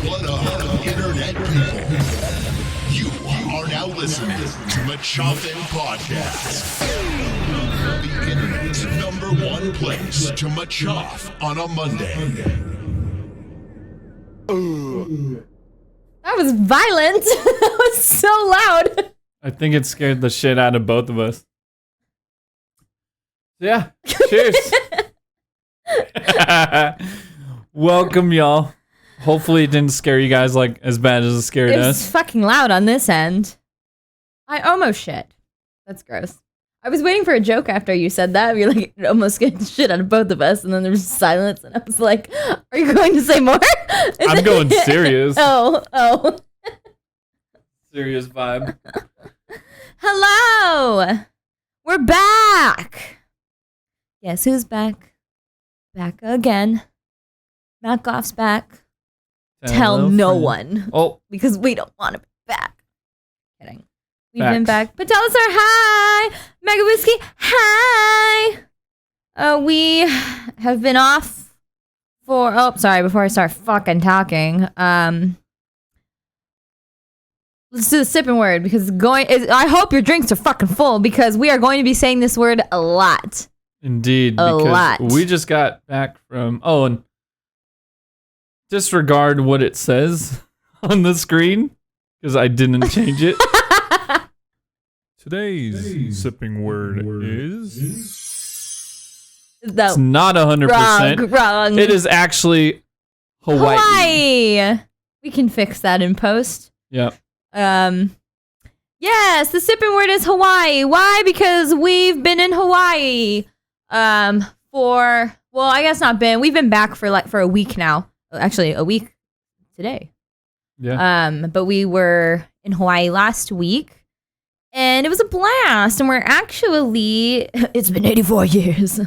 What up, internet people? You are now listening to Machoff'n Podcast. The internet's #1 place to machoff on a Monday. That was violent. That was so loud. I think it scared the shit out of both of us. Yeah. Cheers. Welcome, y'all. Hopefully it didn't scare you guys like as bad as it scared us. It's fucking loud on this end. I almost shit. That's gross. I was waiting for a joke after you said that. You're like, it almost scared the shit out of both of us. And then there was silence. And I was like, are you going to say more? I'm going serious. Oh. Serious vibe. Hello. We're back. Guess who's back? Back again. Machoff's back. Tell no one. Oh. Because we don't want to be back. Kidding. We've Facts. been back. But tell us our hi. Mega Whiskey, hi. We have been off for... Oh, sorry. Before I start fucking talking. Let's do the sipping word because I hope your drinks are fucking full because we are going to be saying this word a lot. Indeed. A because lot. We just got back from... Oh, and disregard what it says on the screen because I didn't change it. Today's sipping word is... It's not 100%. Wrong. It is actually Hawaii. We can fix that in post. Yep. Yes, the sipping word is Hawaii. Why? Because we've been in Hawaii. I guess not been. We've been back for a week now. Actually, a week today. Yeah. But we were in Hawaii last week. And it was a blast. And we're actually, it's been 84 years.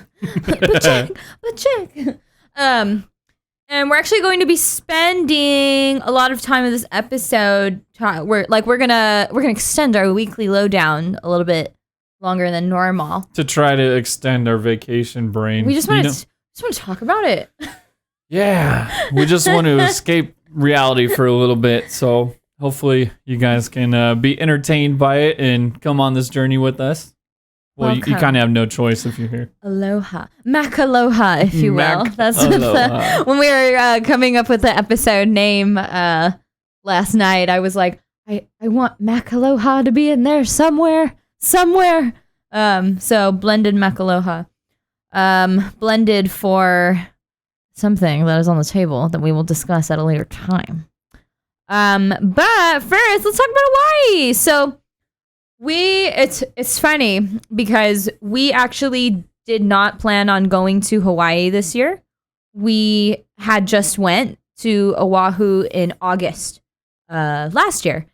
but check. And we're actually going to be spending a lot of time in this episode. We're gonna extend our weekly lowdown a little bit longer than normal to try to extend our vacation brain. We just want to talk about it. Yeah, we just want to escape reality for a little bit. So hopefully you guys can be entertained by it and come on this journey with us. Well, you kind of have no choice if you're here. Aloha. Machaloha, if you will. That's when we were coming up with the episode name last night, I was like, I want Machaloha to be in there somewhere. So blended Machaloha. Blended for something that is on the table that we will discuss at a later time. But first, let's talk about Hawaii. So it's funny because we actually did not plan on going to Hawaii this year. We had just went to Oahu in August last year,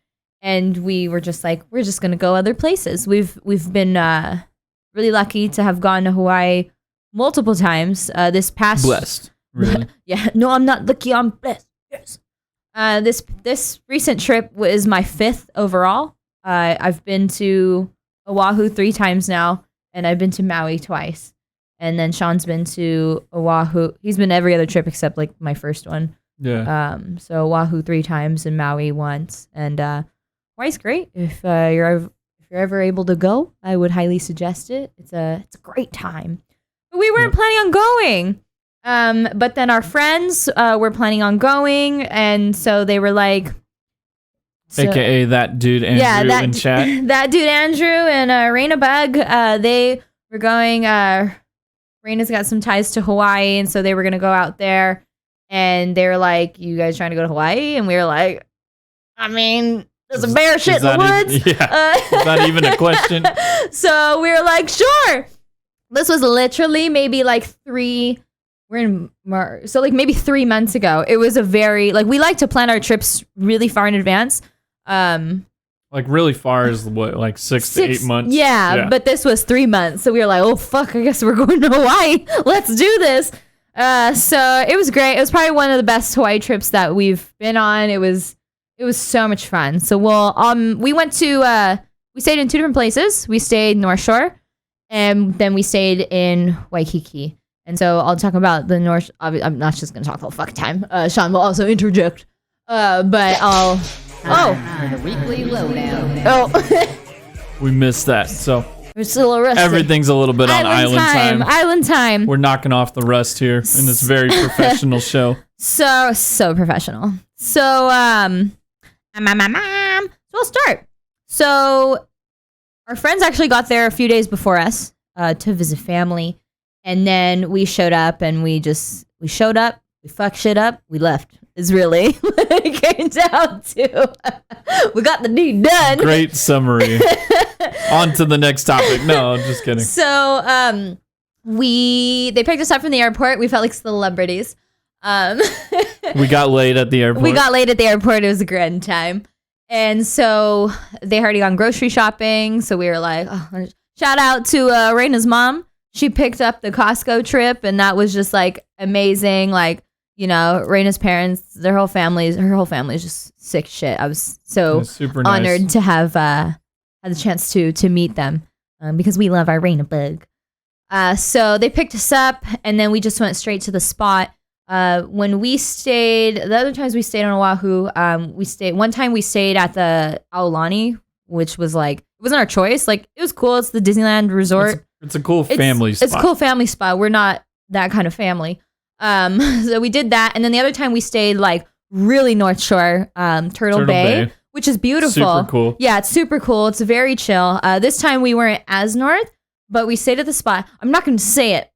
and we were just like, we're just gonna go other places. We've been really lucky to have gone to Hawaii multiple times. This past blessed, really? Yeah. No, I'm not lucky. I'm blessed. Yes. This recent trip was my 5th overall. I've been to Oahu 3 times now, and I've been to Maui twice. And then Sean's been to Oahu. He's been every other trip except like my first one. Yeah. So Oahu 3 times and Maui once. And Hawaii's great. If you're ever able to go, I would highly suggest it. It's a great time. But we weren't planning on going. But then our friends were planning on going, and so they were like, AKA that dude Andrew in chat. That dude Andrew and Raina Bug, they were going. Raina's got some ties to Hawaii, and so they were gonna go out there. And they were like, "You guys trying to go to Hawaii?" And we were like, "I mean, there's a bear shit in the woods." Is that even a question? So we were like, "Sure." This was literally maybe like 3. We're in March, so like maybe 3 months ago. It was a very we like to plan our trips really far in advance. Like really far is what, like 6 to 8 months? Yeah, but this was 3 months. So we were like, oh fuck, I guess we're going to Hawaii. Let's do this. So it was great. It was probably one of the best Hawaii trips that we've been on. It was so much fun. So we went to we stayed in 2 different places. We stayed North Shore, and then we stayed in Waikiki. And so I'll talk about the North. I'm not just going to talk the whole fucking time. Sean will also interject. But I'll. The weekly lowdown. Oh. We missed that. So We're still arrested. everything's a little bit on island time. Island time. We're knocking off the rust here in this very professional show. So professional. So we'll start. So our friends actually got there a few days before us to visit family, and then we showed up and we showed up, we fucked shit up, we left. Is really what it came down to. We got the deed done. Great summary. On to the next topic. No, I'm just kidding. So they picked us up from the airport. We felt like celebrities. We got late at the airport. It was a grand time. And so they had already gone grocery shopping. So we were like, oh, shout out to Raina's mom. She picked up the Costco trip, and that was just like amazing. Like, you know, Raina's parents, her whole family is just sick shit. I was so super honored nice to have had the chance to meet them because we love our Raina bug. So they picked us up, and then we just went straight to the spot. When we stayed, the other times we stayed on Oahu, one time we stayed at the Aulani, which was like, it wasn't our choice. Like, it was cool. It's the Disneyland resort. It's a cool family spot. It's a cool family spot. We're not that kind of family. So we did that. And then the other time we stayed like really North Shore, Turtle Bay, which is beautiful. Super cool. Yeah, it's super cool. It's very chill. This time we weren't as north, but we stayed at the spot. I'm not going to say it.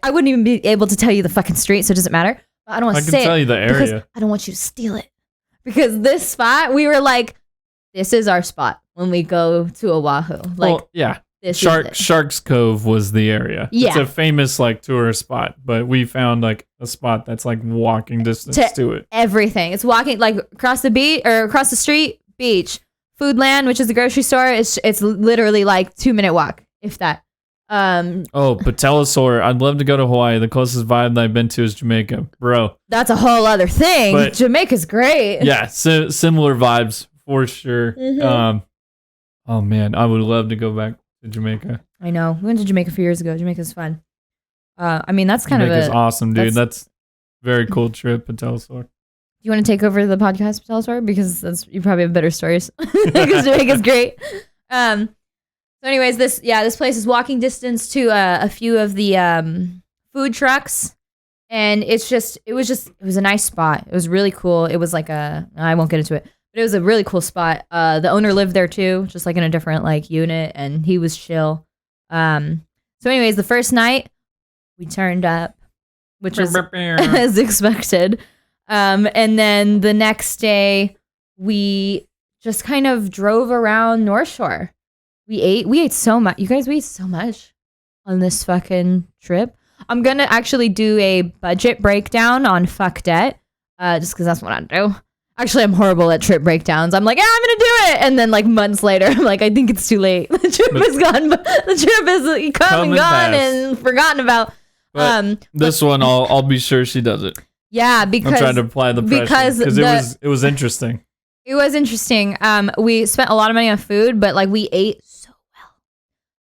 I wouldn't even be able to tell you the fucking street, so it doesn't matter. But I don't want to say it. I can tell you the area. I don't want you to steal it. Because this spot, we were like, this is our spot when we go to Oahu. Like, well, yeah. Sharks Cove was the area. Yeah. It's a famous like tourist spot, but we found like a spot that's like walking distance to it. Everything. It's walking like across the beach or across the street, beach. Foodland, which is the grocery store, it's literally like 2-minute walk, if that. Patelosaur. I'd love to go to Hawaii. The closest vibe that I've been to is Jamaica. Bro. That's a whole other thing. But Jamaica's great. Yeah, similar vibes for sure. Mm-hmm. Oh man, I would love to go back to Jamaica. I know. We went to Jamaica a few years ago. Jamaica's fun. I mean, that's kind Jamaica's of awesome, dude. That's very cool trip, Patelosaur. Do you want to take over the podcast, Patelosaur? Because you probably have better stories. Because Jamaica's great. So anyways, this place is walking distance to a few of the food trucks, and it was a nice spot. It was really cool. It was like I won't get into it. But it was a really cool spot. The owner lived there too, just like in a different like unit, and he was chill. So anyways, the first night we turned up, which was as expected. And then the next day we just kind of drove around North Shore. We ate so much. You guys, we ate so much on this fucking trip. I'm gonna actually do a budget breakdown on Fuck Debt, just because that's what I do. Actually, I'm horrible at trip breakdowns. I'm like, yeah, I'm gonna do it, and then like months later, I'm like, I think it's too late. The trip is gone. The trip is come and gone and forgotten about. This one, I'll be sure she does it. Yeah, because I'm trying to apply the pressure because it was interesting. It was interesting. We spent a lot of money on food, but like we ate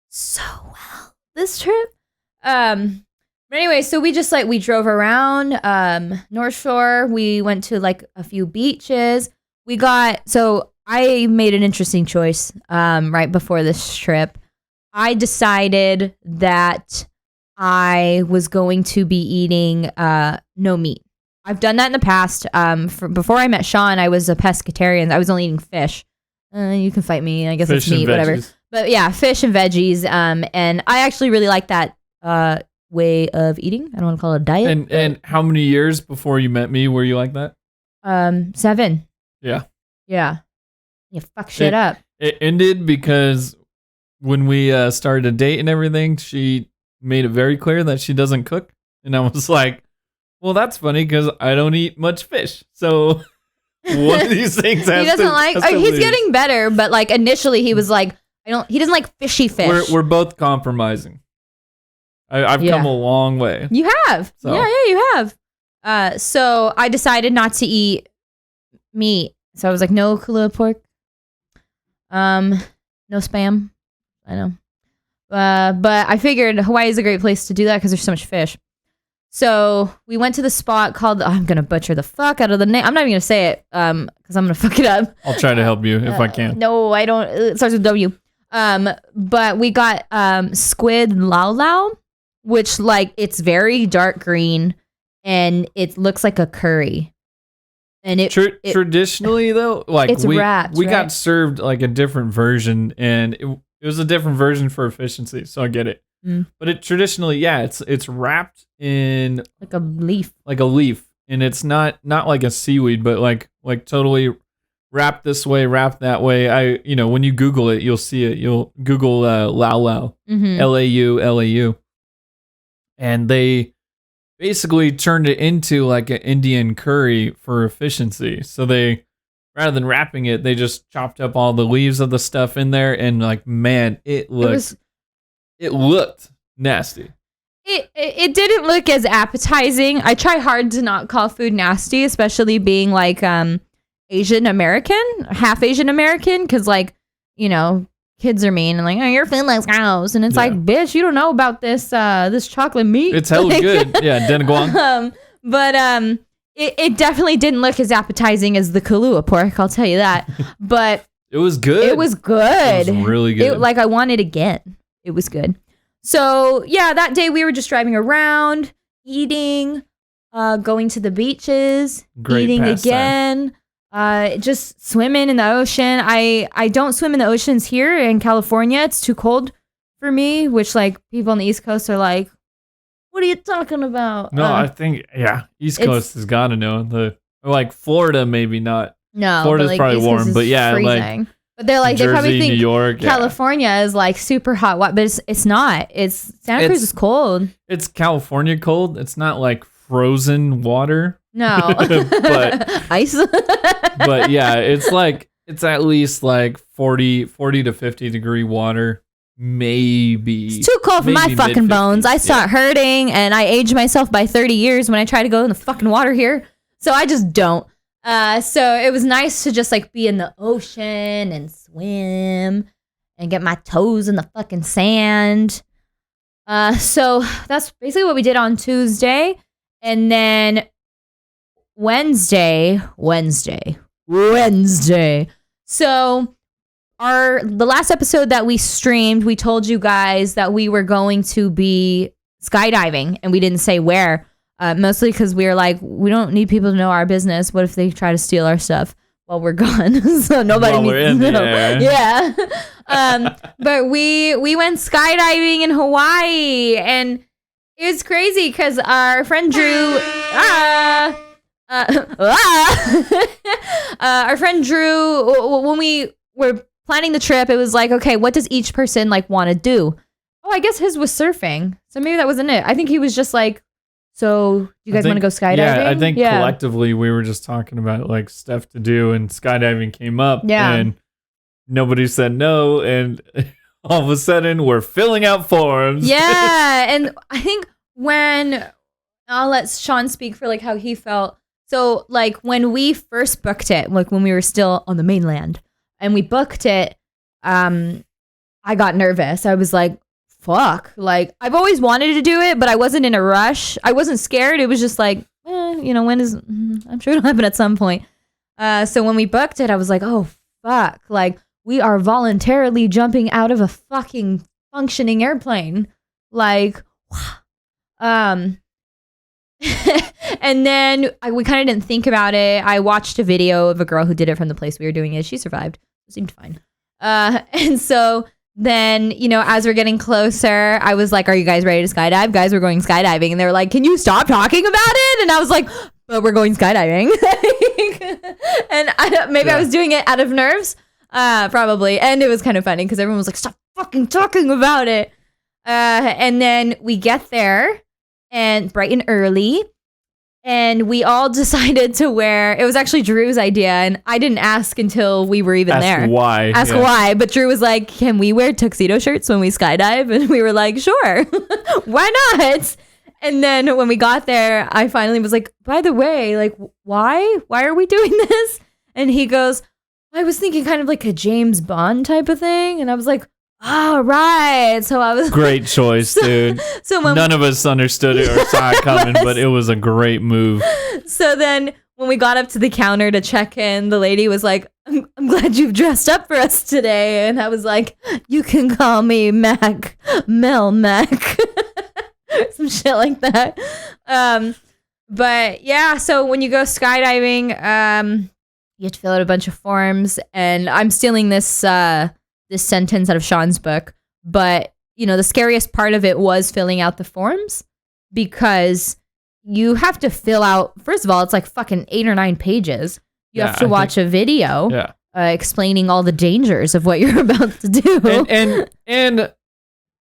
so well this trip. But anyway, so we just we drove around North Shore. We went to like a few beaches. So I made an interesting choice right before this trip. I decided that I was going to be eating no meat. I've done that in the past. Before I met Sean, I was a pescatarian. I was only eating fish. You can fight me. I guess it's meat, whatever. But yeah, fish and veggies. And I actually really like that way of eating. I don't want to call it a diet. And how many years before you met me were you like that? 7. Yeah. You fuck shit up. It ended because when we started a date and everything, she made it very clear that she doesn't cook. And I was like, well, that's funny because I don't eat much fish. So one of these things has he doesn't he's getting better, but like initially he was like, he doesn't like fishy fish. We're both compromising. I've come a long way. You have. So. Yeah, you have. So I decided not to eat meat. So I was like, no Kahlua pork. No spam. I know. But I figured Hawaii is a great place to do that because there's so much fish. So we went to the spot called, I'm going to butcher the fuck out of the name. I'm not even going to say it because I'm going to fuck it up. I'll try to help you if I can. No, I don't. It starts with W. But we got squid lao lao, which like it's very dark green and it looks like a curry. And it traditionally though, like it's wrapped, we right? got served like a different version, and it was a different version for efficiency, so I get it. But it traditionally, it's wrapped in like a leaf, and it's not like a seaweed, but like totally wrapped this way, wrapped that way. When you Google it, you'll see it. You'll Google lao lao, Lau, and they basically turned it into like an Indian curry for efficiency. So they, rather than wrapping it, they just chopped up all the leaves of the stuff in there, and like, man, it looked nasty. It didn't look as appetizing. I try hard to not call food nasty, especially being like Asian American, half Asian American, because like, kids are mean and like, oh, your food looks gross, and it's like, bitch, you don't know about this chocolate meat. It's hella good. Yeah, denaguan. But it definitely didn't look as appetizing as the Kahlua pork, I'll tell you that. But it was good. It was good. It was really good. Like I want it again. It was good. So yeah, that day we were just driving around, eating, going to the beaches, eating again. Just swimming in the ocean. I don't swim in the oceans here in California. It's too cold for me, which like people on the East Coast are like, what are you talking about? No, I think, East Coast has got to know. Like Florida, maybe not. No, Florida's like, probably East warm, Coast but freezing. But they're like, Jersey, they probably think New York, California is like super hot, but it's not. Santa Cruz is cold. It's California cold. It's not like frozen water. No, but ice. But yeah, it's at least like 40 to 50 degree water. Maybe it's too cold for my fucking bones. I start hurting, and I age myself by 30 years when I try to go in the fucking water here. So I just don't. So it was nice to just like be in the ocean and swim and get my toes in the fucking sand. So that's basically what we did on Tuesday. And then Wednesday. So the last episode that we streamed, we told you guys that we were going to be skydiving, and we didn't say where. Mostly because we were like, we don't need people to know our business. What if they try to steal our stuff while we're gone? So nobody needs to know. Yeah. But we went skydiving in Hawaii, and it was crazy because our friend Drew, when we were planning the trip, it was like, okay, what does each person like want to do? Oh, I guess his was surfing. So maybe that wasn't it. I think he was just like, so you guys want to go skydiving? Yeah, I think collectively we were just talking about like stuff to do, and skydiving came up, and nobody said no, and all of a sudden we're filling out forms. Yeah, and I think when I'll let Sean speak for like how he felt. So like when we first booked it, like when we were still on the mainland, and we booked it, I got nervous. I was like, fuck, like I've always wanted to do it, but I wasn't in a rush. I wasn't scared. It was just like, I'm sure it'll happen at some point. So when we booked it, I was like, oh fuck, like we are voluntarily jumping out of a fucking functioning airplane. Like, and then we kind of didn't think about it. I watched a video of a girl who did it from the place we were doing it. She survived. It seemed fine. And so then, as we're getting closer, I was like, are you guys ready to skydive? Guys, we're going skydiving. And they were like, can you stop talking about it? And I was like, but we're going skydiving. And I was doing it out of nerves, probably. And it was kind of funny because everyone was like, stop fucking talking about it. And then we get there, and bright and early. And we all decided to wear, it was actually Drew's idea, and I didn't ask until we were even there. Ask why. But Drew was like, can we wear tuxedo shirts when we skydive? And we were like, sure. Why not? And then when we got there, I finally was like, by the way, like, why? Why are we doing this? And he goes, I was thinking kind of like a James Bond type of thing. And I was like, Oh, right. So I was Great choice, dude. So when None of us understood it or saw it coming, but it was a great move. So then when we got up to the counter to check in, the lady was like, I'm glad you've dressed up for us today. And I was like, you can call me Mel Mac. Some shit like that. But yeah, so when you go skydiving, you have to fill out a bunch of forms. And I'm stealing this sentence out of Sean's book. But, the scariest part of it was filling out the forms because you have to fill out, first of all, it's like fucking 8 or 9 pages. You have to watch a video explaining all the dangers of what you're about to do. And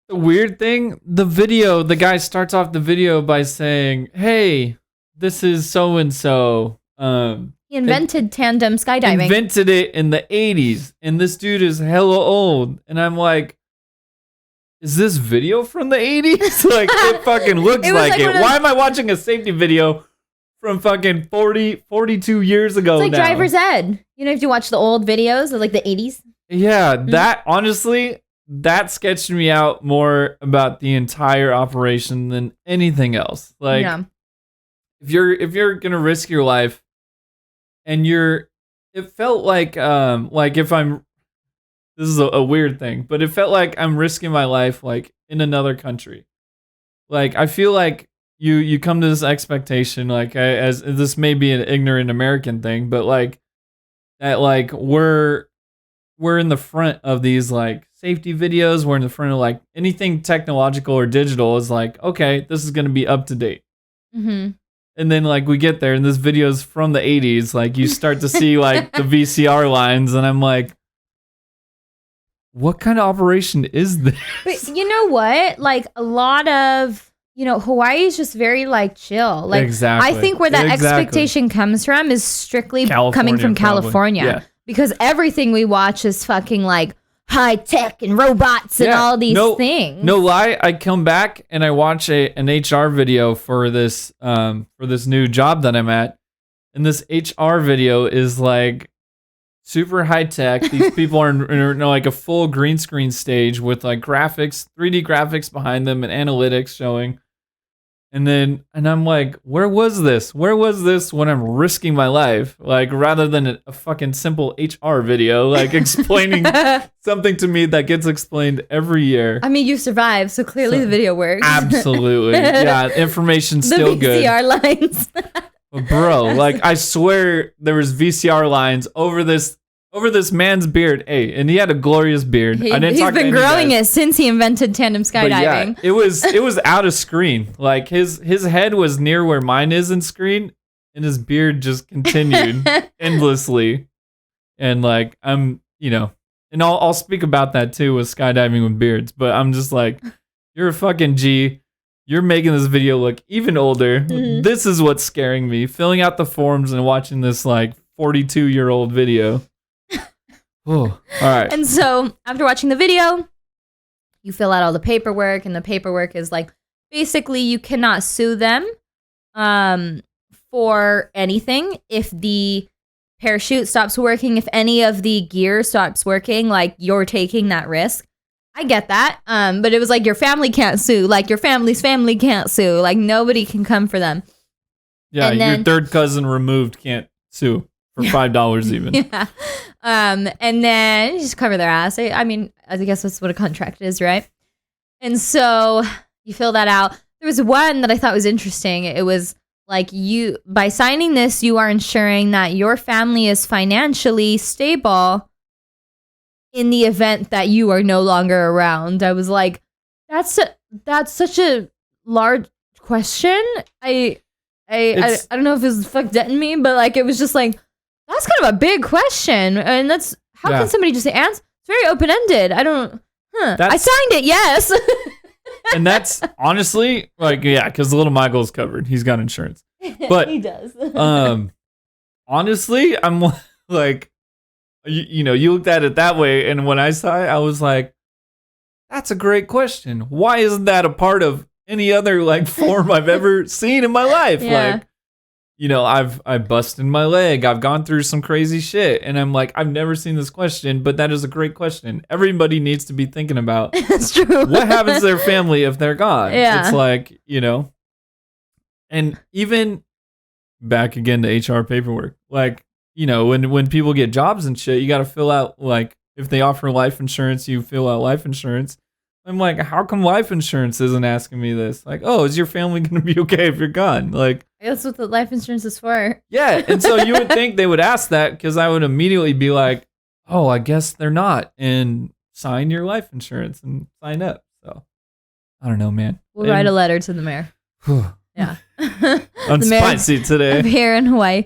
the weird thing, the guy starts off the video by saying, hey, this is so-and-so. He invented tandem skydiving. Invented it in the 80s. And this dude is hella old. And I'm like, is this video from the 80s? Like, it fucking looks like it. Why am I watching a safety video from fucking 42 years ago now? It's like now? driver's ed. If you watch the old videos of like the 80s. Yeah, that honestly, that sketched me out more about the entire operation than anything else. Like, if you're gonna risk your life, and it felt like if I'm, this is a weird thing, but it felt like I'm risking my life like in another country. Like, I feel like you come to this expectation, like, as this may be an ignorant American thing, but like that, like we're in the front of these like safety videos. We're in the front of like anything technological or digital is like, okay, this is gonna be up to date. Mm-hmm. And then like we get there and this video's from the 80s. Like you start to see like the VCR lines, and I'm like, what kind of operation is this? But you know what? Like a lot of, Hawaii is just very like chill. Like exactly. I think where that expectation comes from is strictly coming from California. Yeah. Because everything we watch is fucking like high tech and robots and all these things. No lie, I come back and I watch an HR video for this new job that I'm at. And this HR video is like super high tech. These people are in like a full green screen stage with like graphics, 3D graphics behind them and analytics showing. And I'm like, where was this? Where was this when I'm risking my life? Like, rather than a fucking simple HR video, like explaining something to me that gets explained every year. I mean, you survived, so clearly the video works. Absolutely. Yeah, information's still good. The VCR lines. Bro, like, I swear there was VCR lines over this man's beard. Hey, and he had a glorious beard. He's been growing it since he invented tandem skydiving. But yeah, it was out of screen. Like his head was near where mine is in screen, and his beard just continued endlessly. And like and I'll speak about that too with skydiving with beards. But I'm just like, you're a fucking G. You're making this video look even older. Mm-hmm. This is what's scaring me. Filling out the forms and watching this like 42-year-old video. Oh, all right. And so after watching the video, you fill out all the paperwork, and the paperwork is like, basically you cannot sue them for anything if the parachute stops working, if any of the gear stops working, like you're taking that risk. I get that. But it was like, your family can't sue, like your family's family can't sue, like nobody can come for them. Yeah, your third cousin removed can't sue. For $5 even. Yeah. And then you just cover their ass. I mean, I guess that's what a contract is, right? And so you fill that out. There was one that I thought was interesting. It was like, by signing this, you are ensuring that your family is financially stable in the event that you are no longer around. I was like, that's such a large question. I don't know if it was fucked in me, but like it was just like, that's kind of a big question, and that's how can somebody just answer? It's very open-ended. I don't. I signed it, yes. And that's honestly like, because Lil Michael's covered. He's got insurance, but he does. Honestly, I'm like, you looked at it that way, and when I saw it, I was like, that's a great question. Why isn't that a part of any other like form I've ever seen in my life? Yeah. Like, I've busted my leg. I've gone through some crazy shit. And I'm like, I've never seen this question, but that is a great question. Everybody needs to be thinking about It's true. what happens to their family if they're gone. Yeah. It's like, and even back again to HR paperwork, like, when people get jobs and shit, you got to fill out, like, if they offer life insurance, you fill out life insurance. I'm like, how come life insurance isn't asking me this? Like, oh, is your family going to be okay if you're gone? Like, That's what the life insurance is for. yeah. And so you would think they would ask that, because I would immediately be like, oh, I guess they're not. And sign your life insurance and sign up. So I don't know, man. We'll write a letter to the mayor. Yeah. I'm spicy today. Of here in Hawaii.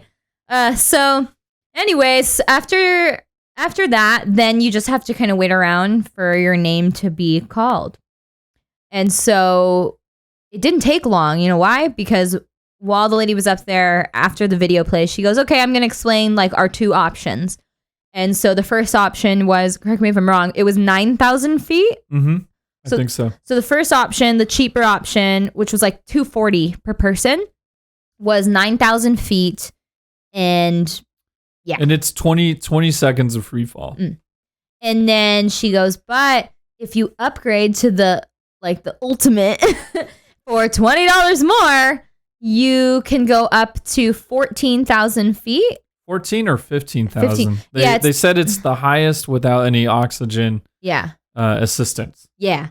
So anyways, after that, then you just have to kind of wait around for your name to be called. And so it didn't take long. You know why? Because while the lady was up there after the video plays, she goes, okay, I'm going to explain like our two options. And so the first option was, correct me if I'm wrong, it was 9,000 feet. Mm-hmm. I think so. So the first option, the cheaper option, which was like $240 per person, was 9,000 feet. And yeah. And it's 20 seconds of free fall. And then she goes, but if you upgrade to the ultimate for $20 more, you can go up to 14,000 feet. 14 or 15,000. They said it's the highest without any oxygen assistance. Yeah.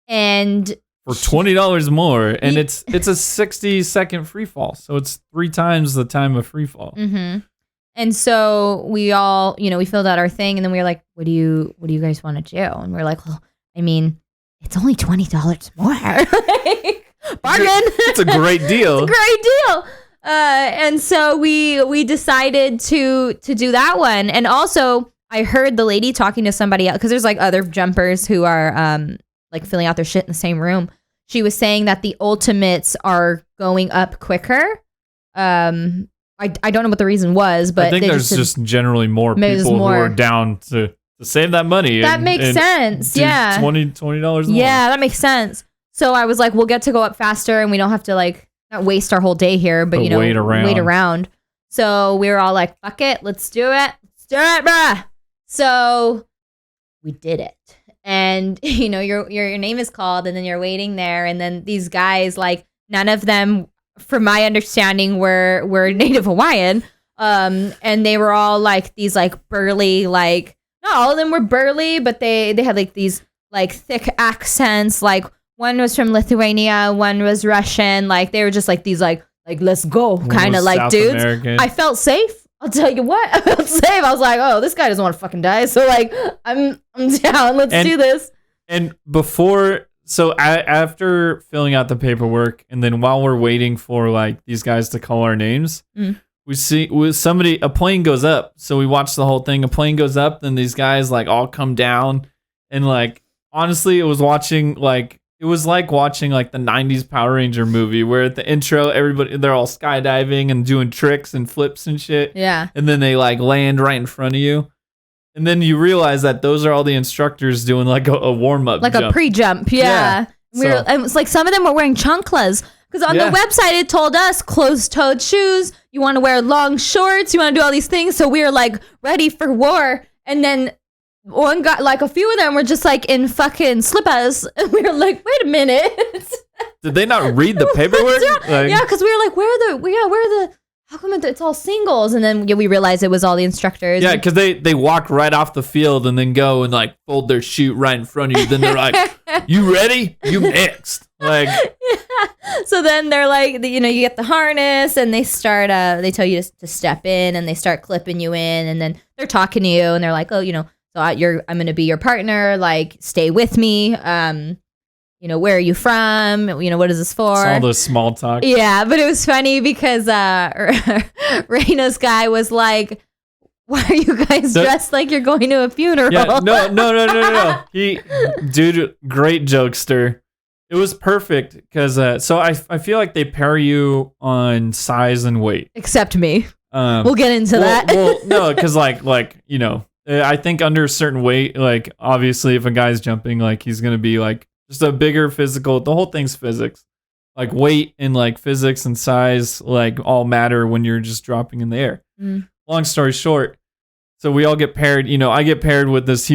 And for $20 more. And it's a 60-second free fall. So it's 3 times the time of free fall. Mm-hmm. And so we all, we filled out our thing, and then we were like, what do you guys want to do? And we're like, well, I mean, it's only $20 more. Bargain. It's a great deal. It's a great deal. And so we decided to do that one. And also I heard the lady talking to somebody else, because there's like other jumpers who are like filling out their shit in the same room. She was saying that the ultimates are going up quicker. I don't know what the reason was, but I think there's just generally more people who are down to save that money. That makes sense. Yeah. $20 more. Yeah, that makes sense. So I was like, we'll get to go up faster, and we don't have to like not waste our whole day here, but wait around. So we were all like, fuck it, let's do it. Let's do it, bruh. So we did it. And your name is called, and then you're waiting there, and then these guys, like, none of them, from my understanding, were Native Hawaiian. And they were all like these like burly, like, not all of them were burly, but they had like these like thick accents. Like one was from Lithuania, one was Russian. Like they were just like these like let's go kind of like South dudes. American. I felt safe. I'll tell you what, I felt safe. I was like, oh, this guy doesn't want to fucking die. So like, I'm down. Let's do this. And before. So after filling out the paperwork, and then while we're waiting for like these guys to call our names, we see a plane goes up. So we watch the whole thing. A plane goes up, then these guys like all come down, and like honestly, it was like watching like the 90s Power Ranger movie, where at the intro they're all skydiving and doing tricks and flips and shit. Yeah. And then they like land right in front of you. And then you realize that those are all the instructors doing like a warm-up like jump. A pre-jump. Yeah. It was like some of them were wearing chanclas, because on the website it told us closed-toed shoes, you want to wear long shorts, you want to do all these things. So we were like ready for war. And then one guy, like a few of them were just like in fucking slippers. And we were like, wait a minute. Did they not read the paperwork? Yeah, because we were like, where are the how come it's all singles? And then we realized it was all the instructors. Yeah, because they walk right off the field and then go and like fold their chute right in front of you. Then they're like, you ready? You next. Like, yeah. So then they're like, you get the harness, and they start, they tell you to step in, and they start clipping you in, and then they're talking to you, and they're like, oh, so I'm going to be your partner. Like, stay with me. Where are you from? What is this for? It's all the small talk. Yeah, but it was funny because Raina's guy was like, why are you guys dressed like you're going to a funeral? Yeah, no. Dude, great jokester. It was perfect because so I feel like they pair you on size and weight. Except me. We'll get into that. Well, no, because I think under a certain weight, like obviously if a guy's jumping, like he's gonna be like just a bigger physical. The whole thing's physics. like weight and like physics and size like all matter when you're just dropping in the air. Long story short, so we all get paired. I get paired with this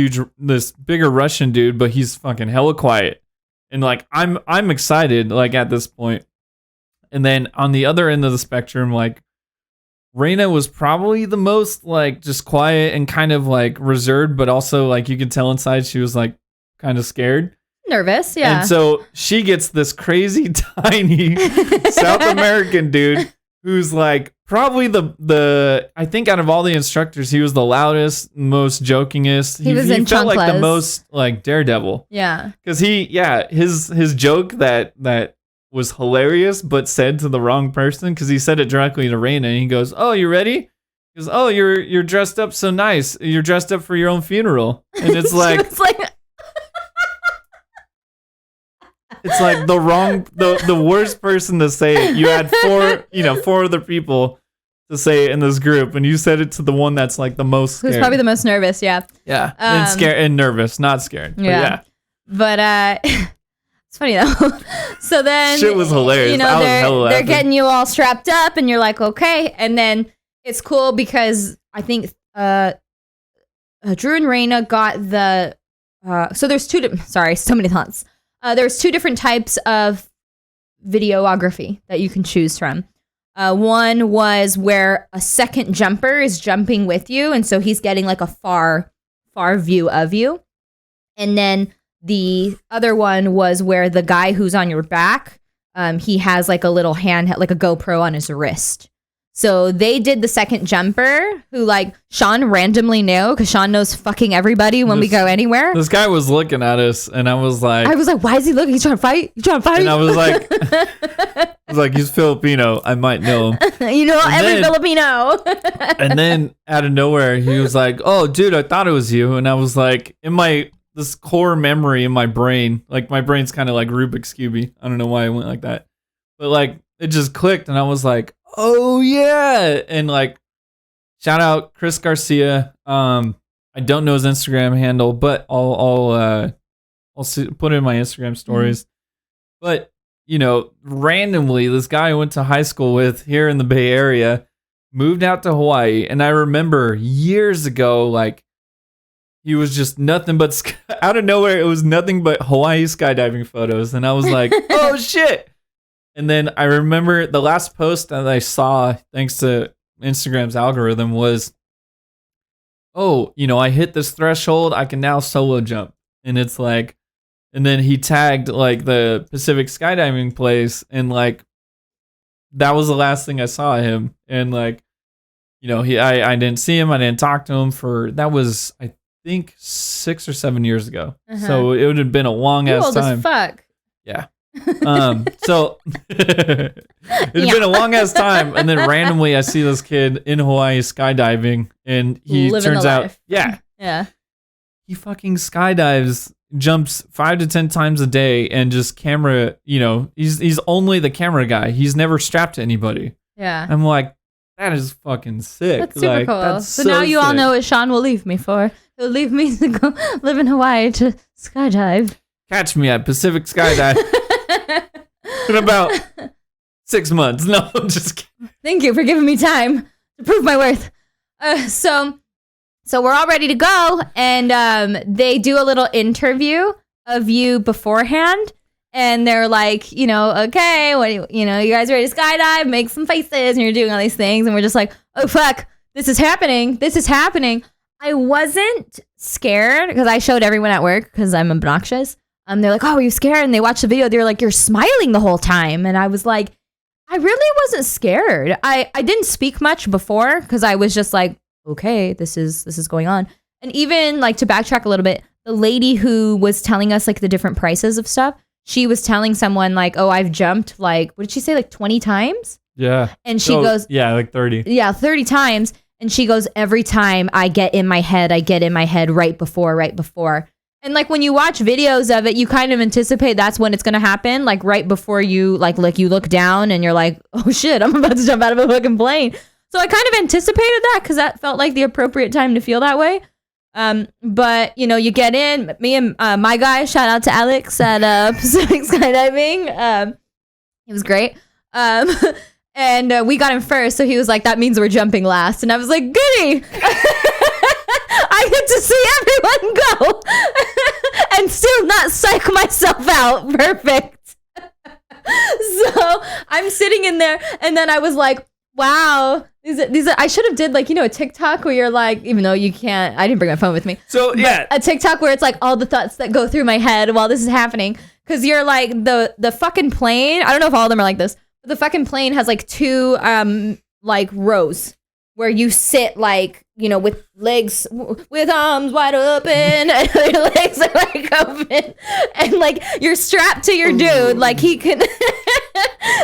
bigger Russian dude, but he's fucking hella quiet. And like I'm excited like at this point. And then on the other end of the spectrum, like Raina was probably the most like just quiet and kind of like reserved, but also like you could tell inside she was like kind of scared. Nervous, yeah. And so she gets this crazy tiny South American dude who's like probably the I think out of all the instructors, he was the loudest, most jokingest. He was in felt like the chanclas. most like daredevil. Yeah. Because his joke that was hilarious, but said to the wrong person because he said it directly to Raina. And he goes, "Oh, you ready?" He goes, "Oh, you're dressed up so nice. You're dressed up for your own funeral." And it's like, it's like the worst person to say it. You had four other people to say it in this group, and you said it to the one that's like the most scared. Who's probably the most nervous, yeah. Yeah, and scared and nervous, not scared. Yeah. But it's funny though. So then shit was hilarious. They're getting you all strapped up, and you're like, okay. And then it's cool because I think Drew and Raina got the. So there's so many thoughts. There's two different types of videography that you can choose from. One was where a second jumper is jumping with you, and so he's getting like a far view of you. And then the other one was where the guy who's on your back, he has like a little hand, like a GoPro on his wrist. So they did the second jumper, who like Sean randomly knew because Sean knows fucking everybody when we go anywhere. This guy was looking at us, and I was like, why is he looking? He's trying to fight. And I was like, he's Filipino. I might know him. Every Filipino. And then out of nowhere, he was like, "Oh, dude, I thought it was you." And I was like, this core memory in my brain, like my brain's kind of like Rubik's Cube. I don't know why I went like that, but like it just clicked, and I was like, "Oh yeah!" And like, shout out Chris Garcia. I don't know his Instagram handle, but I'll put it in my Instagram stories. But randomly, this guy I went to high school with here in the Bay Area moved out to Hawaii, and I remember years ago, like he was just nothing but out of nowhere. It was nothing but Hawaii skydiving photos, and I was like, "Oh shit!" And then I remember the last post that I saw, thanks to Instagram's algorithm, was, "Oh, I hit this threshold. I can now solo jump." And it's like, and then he tagged like the Pacific skydiving place, and like that was the last thing I saw of him. And like, I didn't see him. I didn't talk to him that was, I think, 6 or 7 years ago. So it would have been a long ass time. Old as fuck. Yeah. So it's been a long ass time, and then randomly I see this kid in Hawaii skydiving, and he turns out, he fucking skydives, jumps 5 to 10 times a day, and just camera. He's only the camera guy. He's never strapped to anybody. Yeah, I'm like, that is fucking sick. That's super cool. That's so now you all sick. know what Sean will leave me for. He'll leave me to go live in Hawaii to skydive. Catch me at Pacific Skydive in about 6 months. No, I'm just kidding. Thank you for giving me time to prove my worth. So we're all ready to go, and they do a little interview of you beforehand, and they're like, okay, what you guys ready to skydive? Make some faces, and you're doing all these things, and we're just like, oh fuck, this is happening. I wasn't scared because I showed everyone at work because I'm obnoxious. They're like, "Oh, are you scared?" And they watched the video. They're like, "You're smiling the whole time." And I was like, I really wasn't scared. I didn't speak much before because I was just like, okay, this is going on. And even like to backtrack a little bit, the lady who was telling us like the different prices of stuff, she was telling someone like, "Oh, I've jumped like," what did she say, like 20 times? Yeah. And she goes, yeah, like 30. Yeah, 30 times. And she goes, every time I get in my head right before. And like when you watch videos of it, you kind of anticipate that's when it's going to happen. Like right before you like you look down and you're like, oh shit, I'm about to jump out of a fucking plane. So I kind of anticipated that because that felt like the appropriate time to feel that way. But you get in, me and my guy, shout out to Alex at Pacific Skydiving. He was great. And we got him first, so he was like, that means we're jumping last. And I was like, goody! I get to see everyone go and still not psych myself out. Perfect. So I'm sitting in there, and then I was like, wow. These are, I should have did like, a TikTok where you're like, even though you can't, I didn't bring my phone with me. So yeah, a TikTok where it's like all the thoughts that go through my head while this is happening. Cause you're like the fucking plane. I don't know if all of them are like this, but the fucking plane has like two, like rows where you sit like, with legs, with arms wide open and your legs are like open and like you're strapped to your dude. Like he can,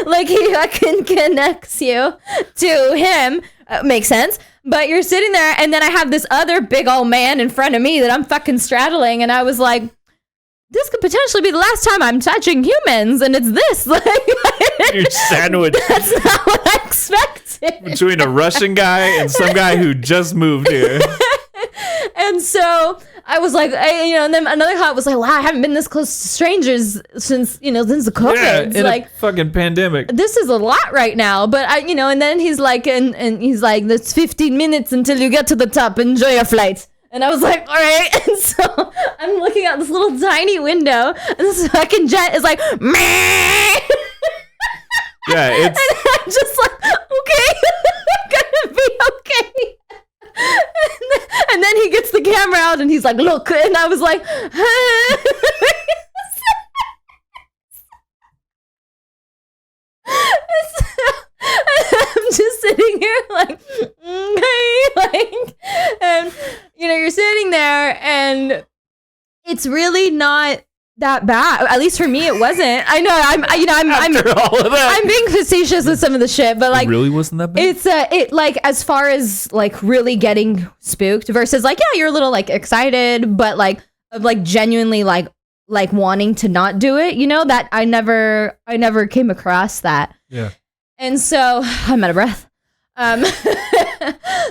like he fucking connects you to him. Makes sense. But you're sitting there and then I have this other big old man in front of me that I'm fucking straddling. And I was like, this could potentially be the last time I'm touching humans. And it's this. Like, you're sandwiched. That's not what I expected. Between a Russian guy and some guy who just moved here. And so I was like, and then another thought was like, wow, I haven't been this close to strangers since the COVID. Yeah, in like a fucking pandemic. This is a lot right now. But and then he's like, and he's like, that's 15 minutes until you get to the top. Enjoy your flight. And I was like, all right. And so I'm looking out this little tiny window, and this fucking jet is like, meh. Yeah, it's. And I'm just like, okay, I'm gonna be okay. And then he gets the camera out and he's like, look. And I was like, I'm just sitting here like, okay, like, and you're sitting there and it's really not that bad. At least for me, it wasn't. I know After all of that. I'm being facetious with some of the shit, but like, it really wasn't that bad. It's it like as far as like really getting spooked versus like, yeah, you're a little like excited, but like of like genuinely like wanting to not do it, that I never came across that. Yeah. And so I'm out of breath.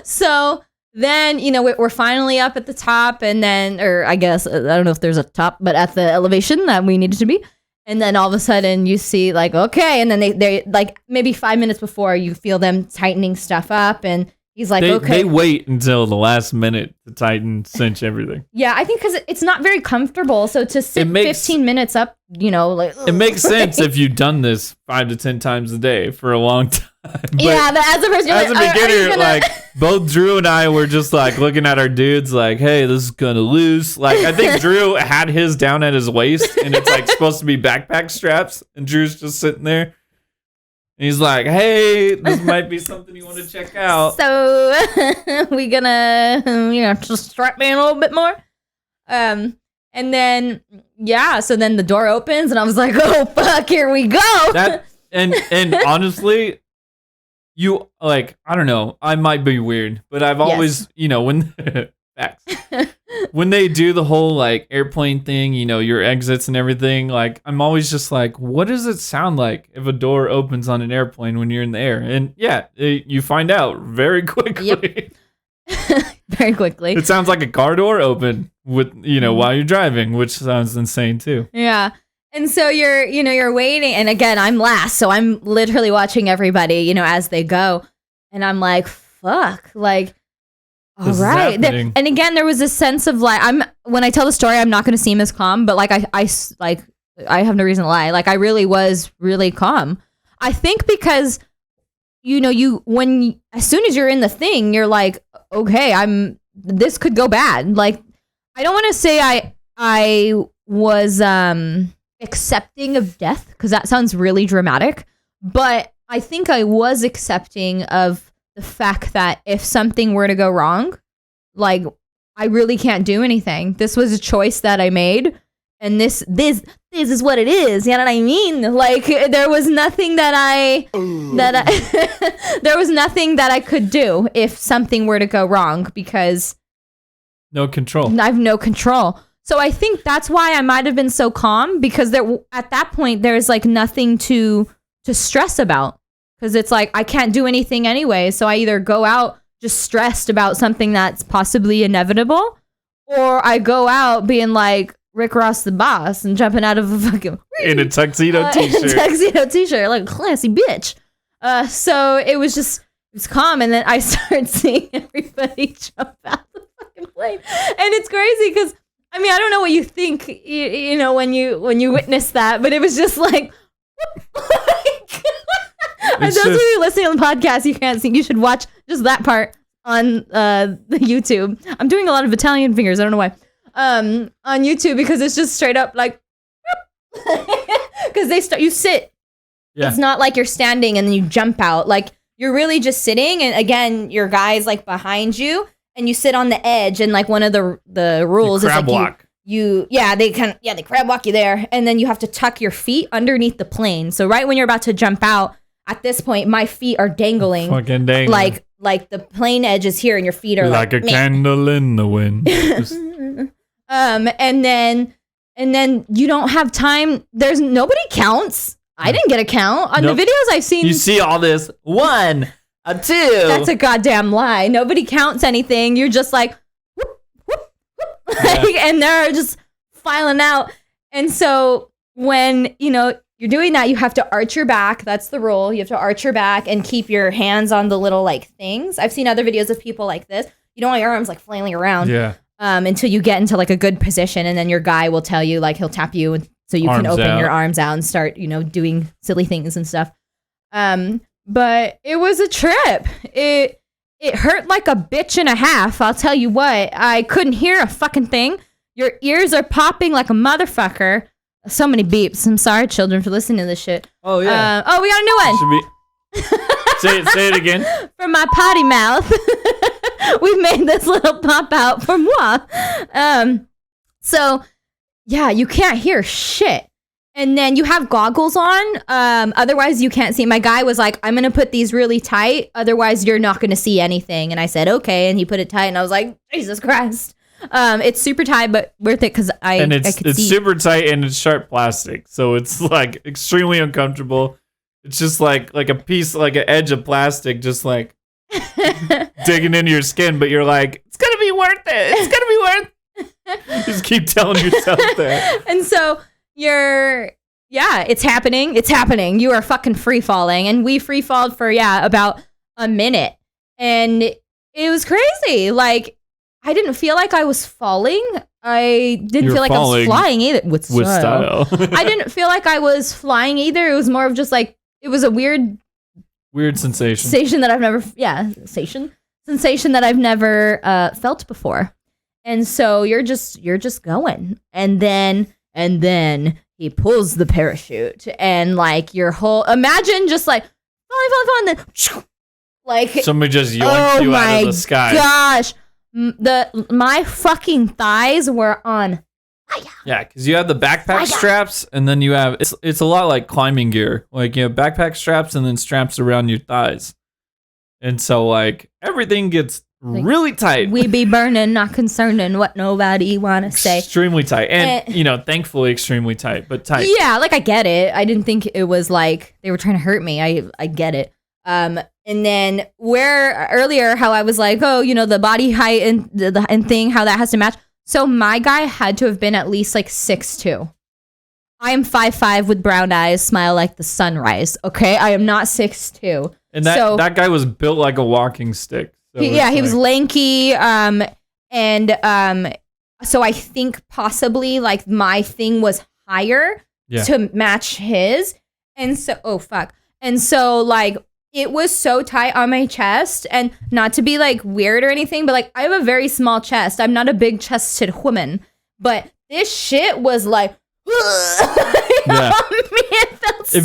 So then, we're finally up at the top, and then, or I guess, I don't know if there's a top, but at the elevation that we needed to be. And then all of a sudden you see like, okay. And then they like maybe 5 minutes before you feel them tightening stuff up, and he's like, okay. They wait until the last minute to tighten, cinch everything. Yeah, I think because it's not very comfortable. So to sit 15 minutes up, like. It makes sense if you've done this 5 to 10 times a day for a long time. But yeah, but as a person, as a beginner, like both Drew and I were just like looking at our dudes like, hey, this is gonna loose. Like I think Drew had his down at his waist and it's like supposed to be backpack straps, and Drew's just sitting there. And he's like, hey, this might be something you want to check out. So we're gonna just strap me in a little bit more. And then so then the door opens and I was like, oh fuck, here we go. And honestly, you like, I don't know, I might be weird, but I've always, when facts, when they do the whole like airplane thing, your exits and everything, like I'm always just like, what does it sound like if a door opens on an airplane when you're in the air? And you find out very quickly. Yep. Very quickly. It sounds like a car door open with, while you're driving, which sounds insane too. Yeah. And so you're waiting. And again, I'm last. So I'm literally watching everybody, as they go. And I'm like, fuck, like, all right. And again, there was this sense of like, when I tell the story, I'm not going to seem as calm, but like, I have no reason to lie. Like I really was really calm. I think because, as soon as you're in the thing, you're like, okay, this could go bad. Like, I don't want to say I was, accepting of death, because that sounds really dramatic, but I think I was accepting of the fact that if something were to go wrong, like I really can't do anything. This was a choice that I made, and this is what it is. You know what I mean? Like there was nothing that there was nothing that I could do if something were to go wrong, because no control. I have no control. So I think that's why I might have been so calm, because at that point there's like nothing to stress about, because it's like I can't do anything anyway. So I either go out just stressed about something that's possibly inevitable, or I go out being like, Rick Ross the boss and jumping out of a fucking in a tuxedo t-shirt. In a tuxedo t-shirt, like a classy bitch. So it was calm, and then I started seeing everybody jump out the fucking plane, and it's crazy because I mean I don't know what you think, you know, when you witness that, but it was just like. And those of you listening on the podcast, you can't see. You should watch just that part on the YouTube. I'm doing a lot of Italian fingers. I don't know why. On YouTube because it's just straight up like because you sit. Yeah. It's not like you're standing and then you jump out. Like you're really just sitting, and again, your guy's like behind you, and you sit on the edge. And like one of the rules is like walk. They crab walk you there, and then you have to tuck your feet underneath the plane. So right when you're about to jump out, at this point, my feet are dangling, fucking dangling, like the plane edge is here, and your feet are like a candle in the wind. And then you don't have time. There's nobody counts. I didn't get a count on the videos I've seen. You see all this 1, 2. That's a goddamn lie. Nobody counts anything. You're just like, whoop, whoop, whoop. Yeah. And they're just filing out. And so when, you know, you're doing that, you have to arch your back. That's the rule. You have to arch your back and keep your hands on the little like things. I've seen other videos of people like this. You don't want your arms like flailing around. Yeah. Until you get into like a good position, and then your guy will tell you, like he'll tap you and so you can open your arms out and start, you know, doing silly things and stuff. But it was a trip. It hurt like a bitch and a half. I'll tell you what. I couldn't hear a fucking thing. Your ears are popping like a motherfucker. So many beeps. I'm sorry, children, for listening to this shit. Oh yeah. We got a new one. Say it again. From my potty mouth. We made this little pop out for moi. So yeah, you can't hear shit. And then you have goggles on. Otherwise you can't see. My guy was like, I'm going to put these really tight. Otherwise you're not going to see anything. And I said, okay. And he put it tight. And I was like, Jesus Christ. It's super tight, but worth it because I could see. Super tight and it's sharp plastic. So it's like extremely uncomfortable. It's just like a piece, like an edge of plastic, just like digging into your skin. But you're like, it's going to be worth it. It's going to be worth it. Just keep telling yourself that. And so it's happening. It's happening. You are fucking free falling. And we free falled for, about a minute. And it was crazy. Like, I didn't feel like I was falling. I didn't feel like I was flying either. With style. I didn't feel like I was flying either. It was more of just like, it was a weird sensation. Sensation that I've never felt before. And so you're just going. And then he pulls the parachute and like your whole, imagine just like falling, and then like somebody just yoinked you out of the sky. Gosh. My fucking thighs were on fire. Yeah, because you have the backpack straps, and then you have it's a lot like climbing gear. Like you have backpack straps and then straps around your thighs, and so like everything gets really tight. We be burning, not concerning what nobody wanna say. Extremely tight, and thankfully extremely tight, but tight. Yeah, like I get it. I didn't think it was like they were trying to hurt me. I get it. And then where earlier how I was like, the body height and thing, how that has to match. So my guy had to have been at least like 6'2". I am 5'5" with brown eyes, smile like the sunrise. Okay, I am not 6'2". And that guy was built like a walking stick. So he was lanky. So I think possibly like my thing was higher to match his. And so, And so like, it was so tight on my chest, and not to be like weird or anything, but like I have a very small chest. I'm not a big chested woman, but this shit was like, man, it felt so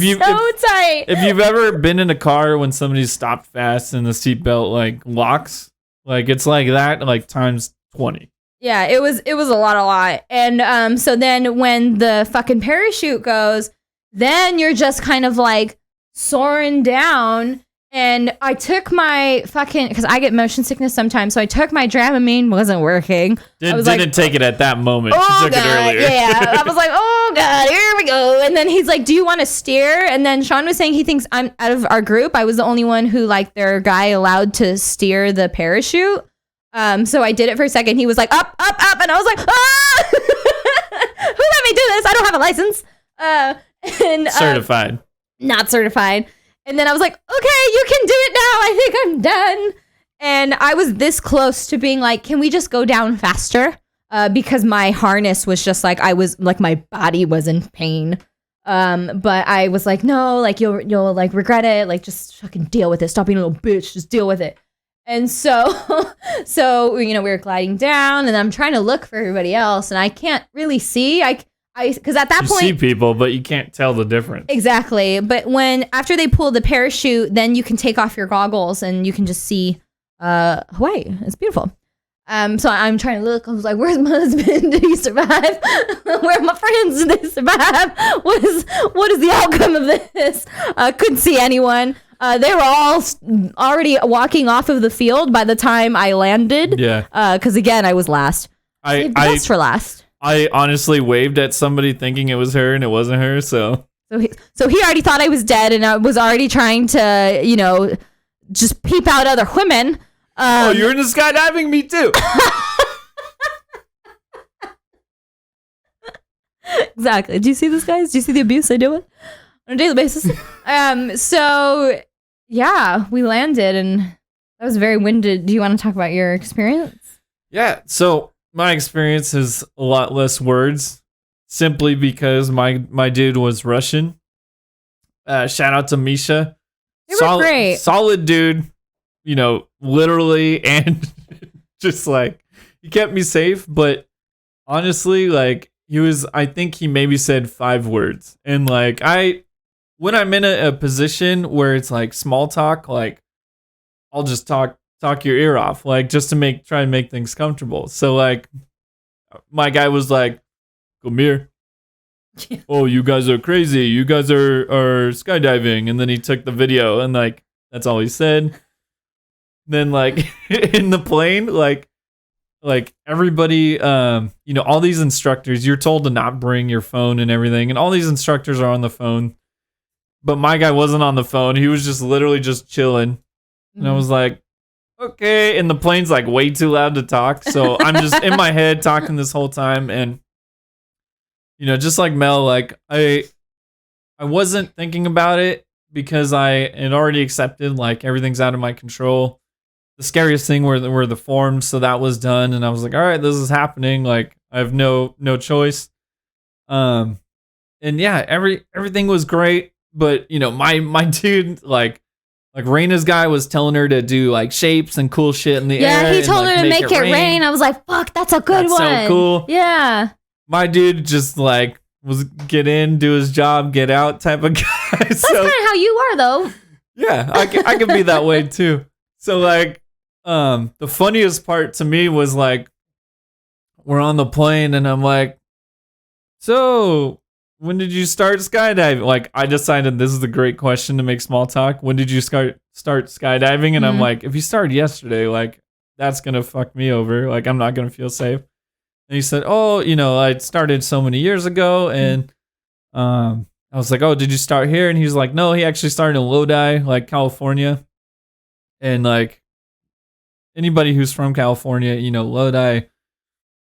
tight. If you've ever been in a car when somebody's stopped fast and the seatbelt like locks, like it's like that, like times 20. Yeah, it was a lot. And so then when the fucking parachute goes, then you're just kind of like soaring down, and I took my fucking, because I get motion sickness sometimes, so I took my Dramamine, wasn't working. Didn't take it at that moment. She took it earlier. Yeah, I was like, oh God, here we go. And then he's like, do you want to steer? And then Sean was saying he thinks I'm, out of our group, I was the only one who like their guy allowed to steer the parachute. So I did it for a second. He was like, up, and I was like, ah! me do this. I don't have a license. And Certified. not certified. And then I was like, okay, you can do it now. I think I'm done. And I was this close to being like, can we just go down faster? Because my harness was just like, I was like, my body was in pain. But I was like, no, like you'll like regret it. Like just fucking deal with it. Stop being a little bitch. Just deal with it. And so, we were gliding down and I'm trying to look for everybody else and I can't really see. Because at that point, you see people, but you can't tell the difference. Exactly. But after they pull the parachute, then you can take off your goggles and you can just see Hawaii. It's beautiful. So I'm trying to look. I was like, where's my husband? Did he survive? Where are my friends? Did they survive? What is the outcome of this? Couldn't see anyone. They were all already walking off of the field by the time I landed. Yeah. Because again, I was last. Saved the best for last. I honestly waved at somebody thinking it was her and it wasn't her. So he already thought I was dead and I was already trying to, just peep out other women. You're into skydiving? Me too. Exactly. Do you see this, guys? Do you see the abuse I deal with on a daily basis? So yeah, we landed and that was very winded. Do you want to talk about your experience? Yeah. So my experience is a lot less words, simply because my dude was Russian. Shout out to Misha. They were great. Solid dude, literally, and just like he kept me safe. But honestly, like I think he maybe said 5 words. And like when I'm in a position where it's like small talk, like I'll just talk your ear off, like just to try and make things comfortable. So like my guy was like, come here. Oh, you guys are crazy. You guys are skydiving. And then he took the video and like, that's all he said. Then like in the plane, like everybody, all these instructors, you're told to not bring your phone and everything. And all these instructors are on the phone. But my guy wasn't on the phone. He was just literally just chilling. And I was like, okay. And the plane's like way too loud to talk. So I'm just in my head talking this whole time. And, just like Mel, like I wasn't thinking about it because I had already accepted like everything's out of my control. The scariest thing were the forms. So that was done. And I was like, all right, this is happening. Like I have no choice. And yeah, everything was great. But, my dude, like Raina's guy was telling her to do like shapes and cool shit in the air. Yeah, he told her to make it rain. I was like, fuck, that's a good one. That's so cool. Yeah. My dude just like was get in, do his job, get out type of guy. That's kind of how you are though. Yeah, I can be that way too. So like, the funniest part to me was like, we're on the plane and I'm like, so when did you start skydiving? Like, I decided this is a great question to make small talk. When did you start skydiving? And I'm like, if you started yesterday, like, that's going to fuck me over. Like, I'm not going to feel safe. And he said, oh, I started so many years ago. And I was like, oh, did you start here? And he was like, no, he actually started in Lodi, like, California. And, like, anybody who's from California, Lodi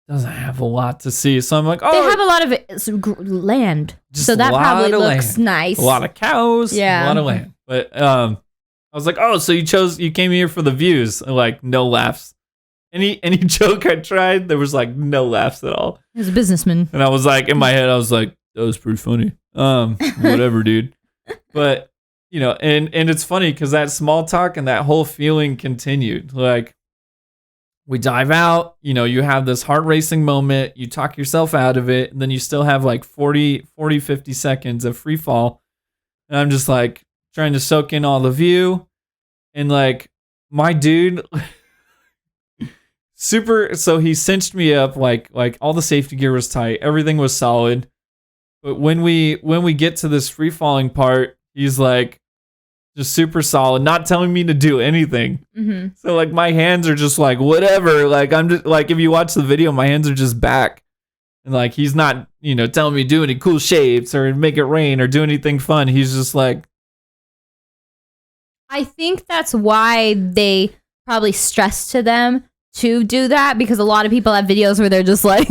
doesn't have a lot to see. So I'm like, oh. They have a lot of land. So that probably looks nice. A lot of cows. Yeah. A lot of land. But I was like, oh, so you came here for the views. And like, no laughs. Any joke I tried, there was like no laughs at all. He was a businessman. And I was like, in my head, I was like, that was pretty funny. Whatever, dude. But, and it's funny because that small talk and that whole feeling continued. Like, we dive out, you have this heart racing moment, you talk yourself out of it, and then you still have like 50 seconds of free fall. And I'm just like trying to soak in all the view. And like my dude, so he cinched me up, like all the safety gear was tight, everything was solid. But when we get to this free falling part, he's like, just super solid, not telling me to do anything. Mm-hmm. So like my hands are just like whatever. Like I'm just like, if you watch the video, my hands are just back, and like he's not telling me to do any cool shapes or make it rain or do anything fun. He's just like. I think that's why they probably stress to them to do that, because a lot of people have videos where they're just like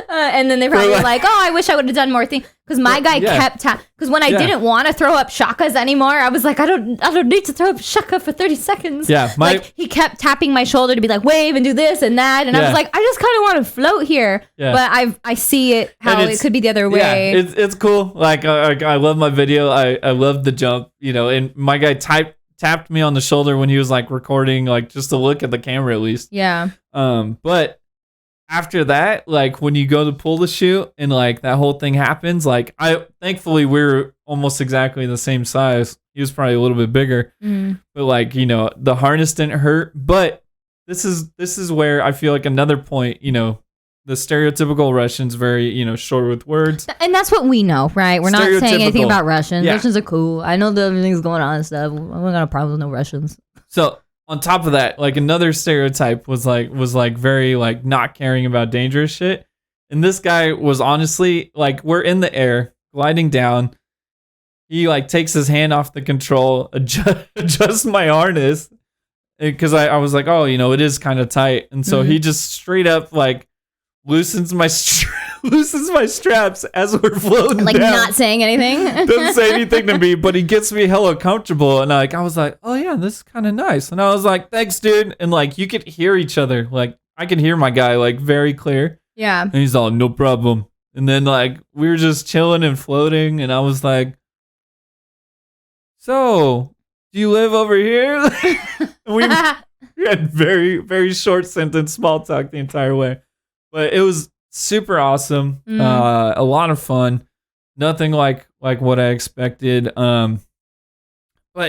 And then they probably were like, oh, I wish I would have done more things. Because my guy kept because when I didn't want to throw up shakas anymore, I was like, I don't need to throw up shaka for 30 seconds. Yeah, like he kept tapping my shoulder to be like, wave and do this and that, and I was like, I just kind of want to float here. Yeah. But I see it how it could be the other way. Yeah, it's cool. Like I love my video. I love the jump. And my guy tapped me on the shoulder when he was like recording, like just to look at the camera at least. Yeah. But after that, like when you go to pull the chute and like that whole thing happens, like thankfully we're almost exactly the same size. He was probably a little bit bigger, but like, the harness didn't hurt. But this is where I feel like another point, the stereotypical Russian's very, short with words. And that's what we know, right? We're not saying anything about Russians. Yeah. Russians are cool. I know that everything's going on and stuff. I don't got a problem with no Russians. So on top of that, like another stereotype was like very like not caring about dangerous shit. And this guy was honestly like, we're in the air gliding down. He like takes his hand off the control, adjusts my harness because I was like, oh, it is kind of tight. And so he just straight up like loosens my straps as we're floating like down. Not saying anything. Doesn't say anything to me, but he gets me hella comfortable, and I was like, oh yeah, this is kind of nice. And I was like, thanks, dude. And like you could hear each other, like I could hear my guy like very clear. Yeah. And he's all, no problem. And then like we were just chilling and floating, and I was like, so do you live over here? we had very, very short sentence small talk the entire way. But it was super awesome. A lot of fun. Nothing like what I expected. But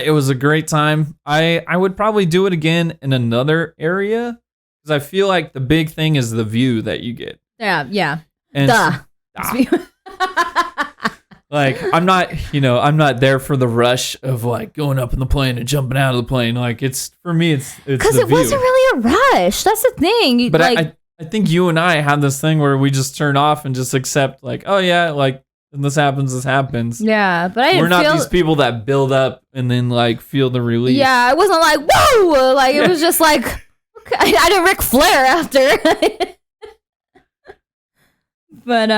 it was a great time. I would probably do it again in another area because I feel like the big thing is the view that you get. Yeah. And like I'm not there for the rush of like going up in the plane and jumping out of the plane. Like it's for me, it's because it wasn't really a rush. That's the thing. But like, I think you and I have this thing where we just turn off and just accept like, oh yeah, like when this happens. Yeah, but we're not these people that build up and then like feel the relief. Yeah, it wasn't like whoa, like it was just like okay. I didn't Ric Flair after. But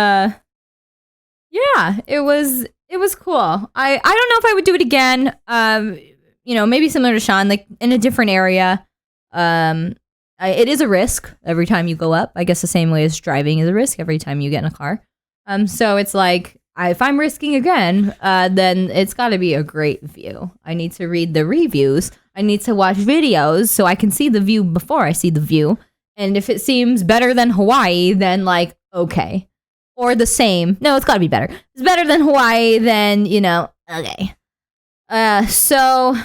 yeah, it was cool. I don't know if I would do it again. Maybe similar to Sean, like in a different area. It is a risk every time you go up. I guess the same way as driving is a risk every time you get in a car. So it's like, if I'm risking again, then it's got to be a great view. I need to read the reviews. I need to watch videos so I can see the view before I see the view. And if it seems better than Hawaii, then like, okay. Or the same. No, it's got to be better. It's better than Hawaii, then, okay. So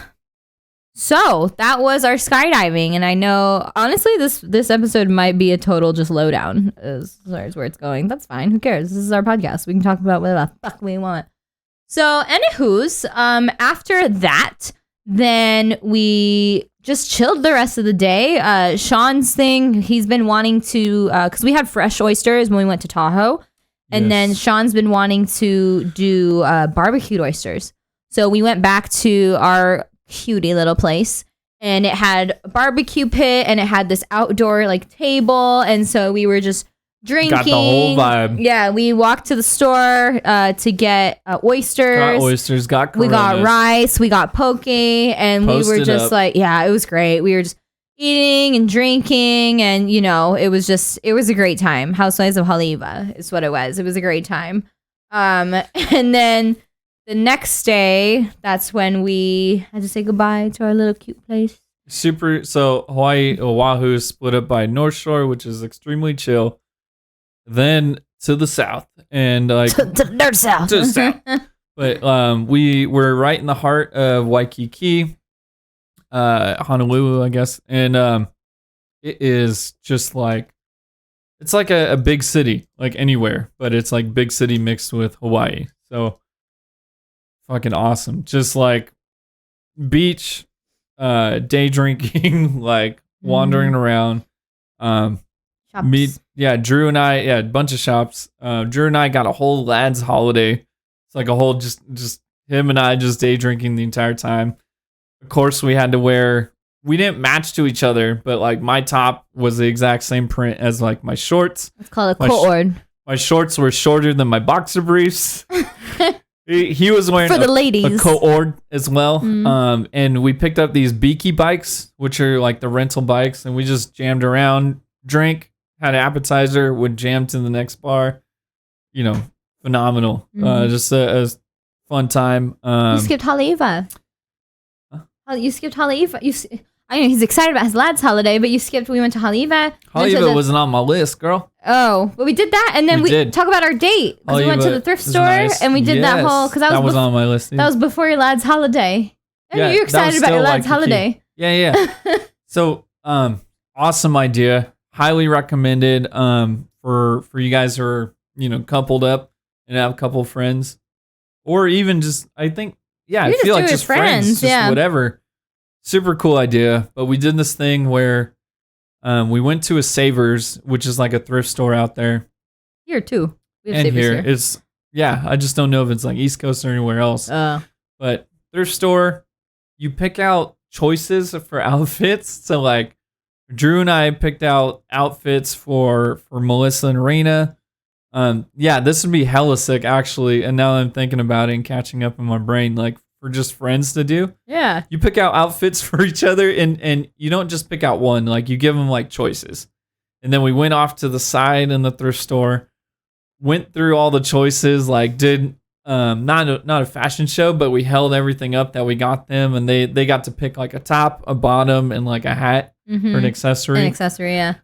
that was our skydiving, and I know honestly this episode might be a total just lowdown as far as where it's going. That's fine. Who cares? This is our podcast. We can talk about whatever the fuck we want. So, anywho's, after that, then we just chilled the rest of the day. Sean's thing, he's been wanting to, because we had fresh oysters when we went to Tahoe, and then Sean's been wanting to do barbecued oysters. So we went back to our cutie little place, and it had a barbecue pit, and it had this outdoor like table, and so we were just drinking. Got the whole vibe. Yeah, we walked to the store to get oysters. Got oysters, got Coronas. We got rice, we got poke, and Posted we were just up. like, yeah, it was great. We were just eating and drinking, and it was a great time. Housewives of Haleiwa is what it was. It was a great time. And then the next day, that's when we had to say goodbye to our little cute place. So Hawaii, Oahu is split up by North Shore, which is extremely chill. Then to the south, and like to the dirt south. To the south. But we were right in the heart of Waikiki, Honolulu, I guess, and it is just like it's like a big city, like anywhere, but it's like big city mixed with Hawaii. So fucking awesome. Just like beach, day drinking, like wandering around. Drew and I, a bunch of shops. Drew and I got a whole lads holiday. It's like a whole just him and I just day drinking the entire time. Of course, we had to wear we didn't match to each other, but like my top was the exact same print as like my shorts. It's called a cord. My shorts were shorter than my boxer briefs. He was wearing For the ladies. a cord as well. And we picked up these Beaky bikes, which are like the rental bikes, and we just jammed around, drank, had an appetizer, would jam to the next bar. You know, phenomenal. Just a fun time. You skipped Haleiwa. You skipped Haleiwa. I know he's excited about his lad's holiday, but we went to Haleiwa. Haleiwa wasn't on my list, girl. Oh, but we did that, and then we talk about our date because we went to the thrift store and we did that whole because that was on my list. That was before your lad's holiday. And you're excited about your lad's holiday. Yeah. So, awesome idea. Highly recommended. For you guys who are coupled up and have a couple friends, or even just I feel like just friends, just whatever. Super cool idea. But we did this thing where we went to a Savers, which is like a thrift store out there. Here too. We have and Savers here it's I just don't know if it's like East Coast or anywhere else. But thrift store, you pick out choices for outfits. So like Drew and I picked out outfits for Melissa and Raina. This would be hella sick actually. And now I'm thinking about it and catching up in my brain, like for just friends to do. Yeah. You pick out outfits for each other and you don't just pick out one, like you give them like choices. And then we went off to the side in the thrift store, went through all the choices, like did not a fashion show, but we held everything up that we got them and they got to pick like a top, a bottom, and like a hat for an accessory. Yeah.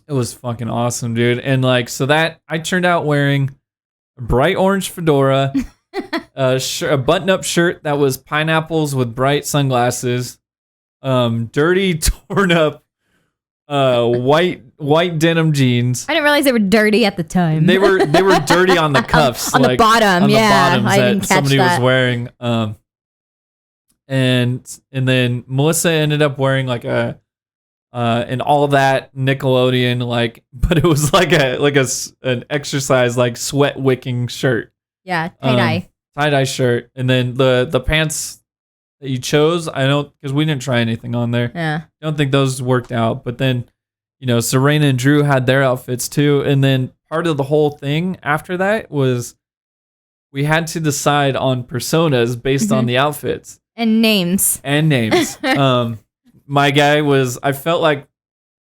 It was fucking awesome, dude. And like, so that I turned out wearing a bright orange fedora, a button-up shirt that was pineapples with bright sunglasses, dirty, torn up, white denim jeans. I didn't realize they were dirty at the time. They were dirty on the cuffs, on the bottom. On the bottoms I didn't catch somebody that. was wearing. And then Melissa ended up wearing like an all that Nickelodeon but it was like an exercise like sweat wicking shirt. Yeah, tie-dye shirt. And then the pants that you chose, because we didn't try anything on there. Yeah. I don't think those worked out. But then, Serena and Drew had their outfits too. And then part of the whole thing after that was we had to decide on personas based on the outfits. And names. My guy I felt like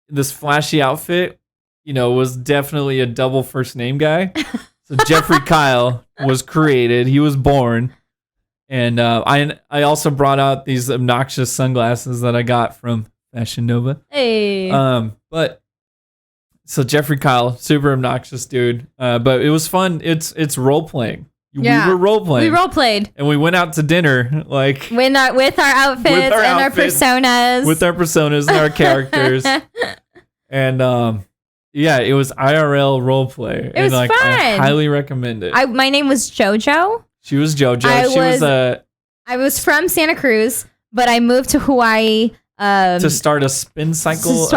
this flashy outfit, was definitely a double first name guy. So Jeffrey Kyle was created. He was born. And I also brought out these obnoxious sunglasses that I got from Fashion Nova. Hey. So Jeffrey Kyle, super obnoxious dude. But it was fun. It's role playing. Yeah. We were role playing. We role played. And we went out to dinner like with our outfits and our personas. With our personas and our characters. And it was IRL role play. It was fun. I highly recommend it. My name was JoJo. She was JoJo. I was from Santa Cruz, but I moved to Hawaii to start a spin cycle.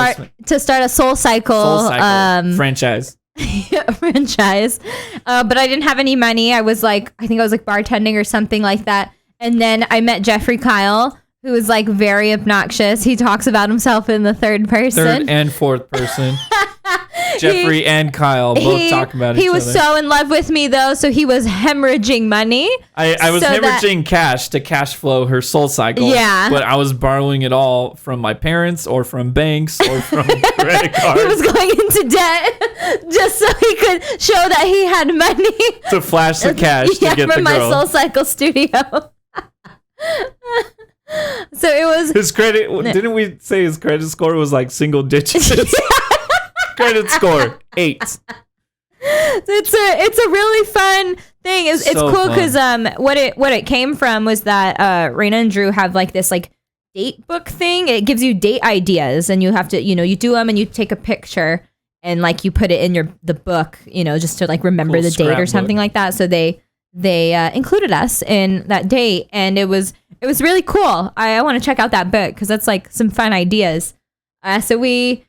To start a Soul Cycle franchise. Franchise. But I didn't have any money. I think I was like bartending or something like that. And then I met Jeffrey Kyle, who is like very obnoxious. He talks about himself in the third person. Third and fourth person. Jeffrey and Kyle both talk about each other. He was so in love with me though, so he was hemorrhaging money. I was hemorrhaging cash to cash flow her Soul Cycle. Yeah. But I was borrowing it all from my parents or from banks or from credit cards. He was going into debt just so he could show that he had money. To flash the cash to get the girl. From my Soul Cycle studio. So it was his credit. Didn't we say his credit score was like single digits? Credit score 8. It's a really fun thing. It's so cool because what it came from was that Raina and Drew have like this like date book thing. It gives you date ideas and you have to you do them and you take a picture and like you put it in the book just to like remember the date or something like that. So they included us in that date and it was really cool. I want to check out that book because that's like some fun ideas. Okay.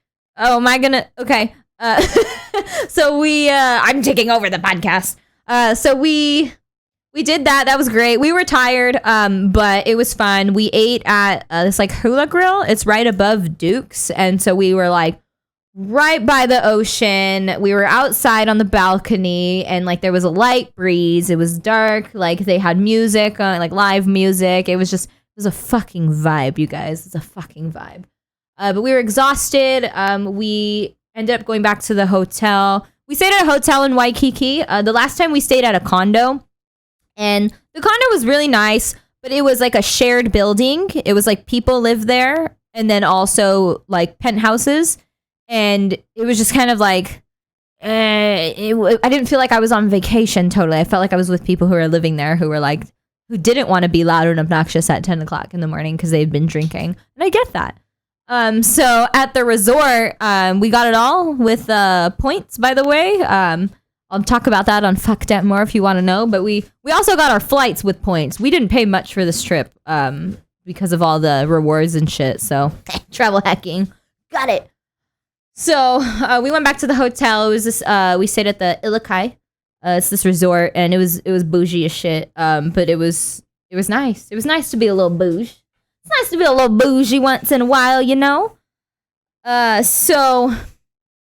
So I'm taking over the podcast. So we we did that. That was great. We were tired, but it was fun. We ate at this like hula grill. It's right above Duke's, and so we were like right by the ocean. We were outside on the balcony, and like there was a light breeze. It was dark. Like they had music, like live music. It was a fucking vibe, you guys. It's a fucking vibe. But we were exhausted. We ended up going back to the hotel. We stayed at a hotel in Waikiki. The last time we stayed at a condo. And the condo was really nice, but it was like a shared building. It was like people lived there and then also like penthouses. And it was just kind of like, I didn't feel like I was on vacation totally. I felt like I was with people who were living there who didn't want to be loud and obnoxious at 10 o'clock in the morning because they'd been drinking. And I get that. So at the resort, we got it all with points, by the way. I'll talk about that on Fuck That more if you want to know. But we also got our flights with points. We didn't pay much for this trip because of all the rewards and shit. So travel hacking. Got it. So we went back to the hotel. It was this. We stayed at the Ilokai. It's this resort, and it was bougie as shit. But it was nice. It was nice to be a little bougie. It's nice to be a little bougie once in a while, you know. So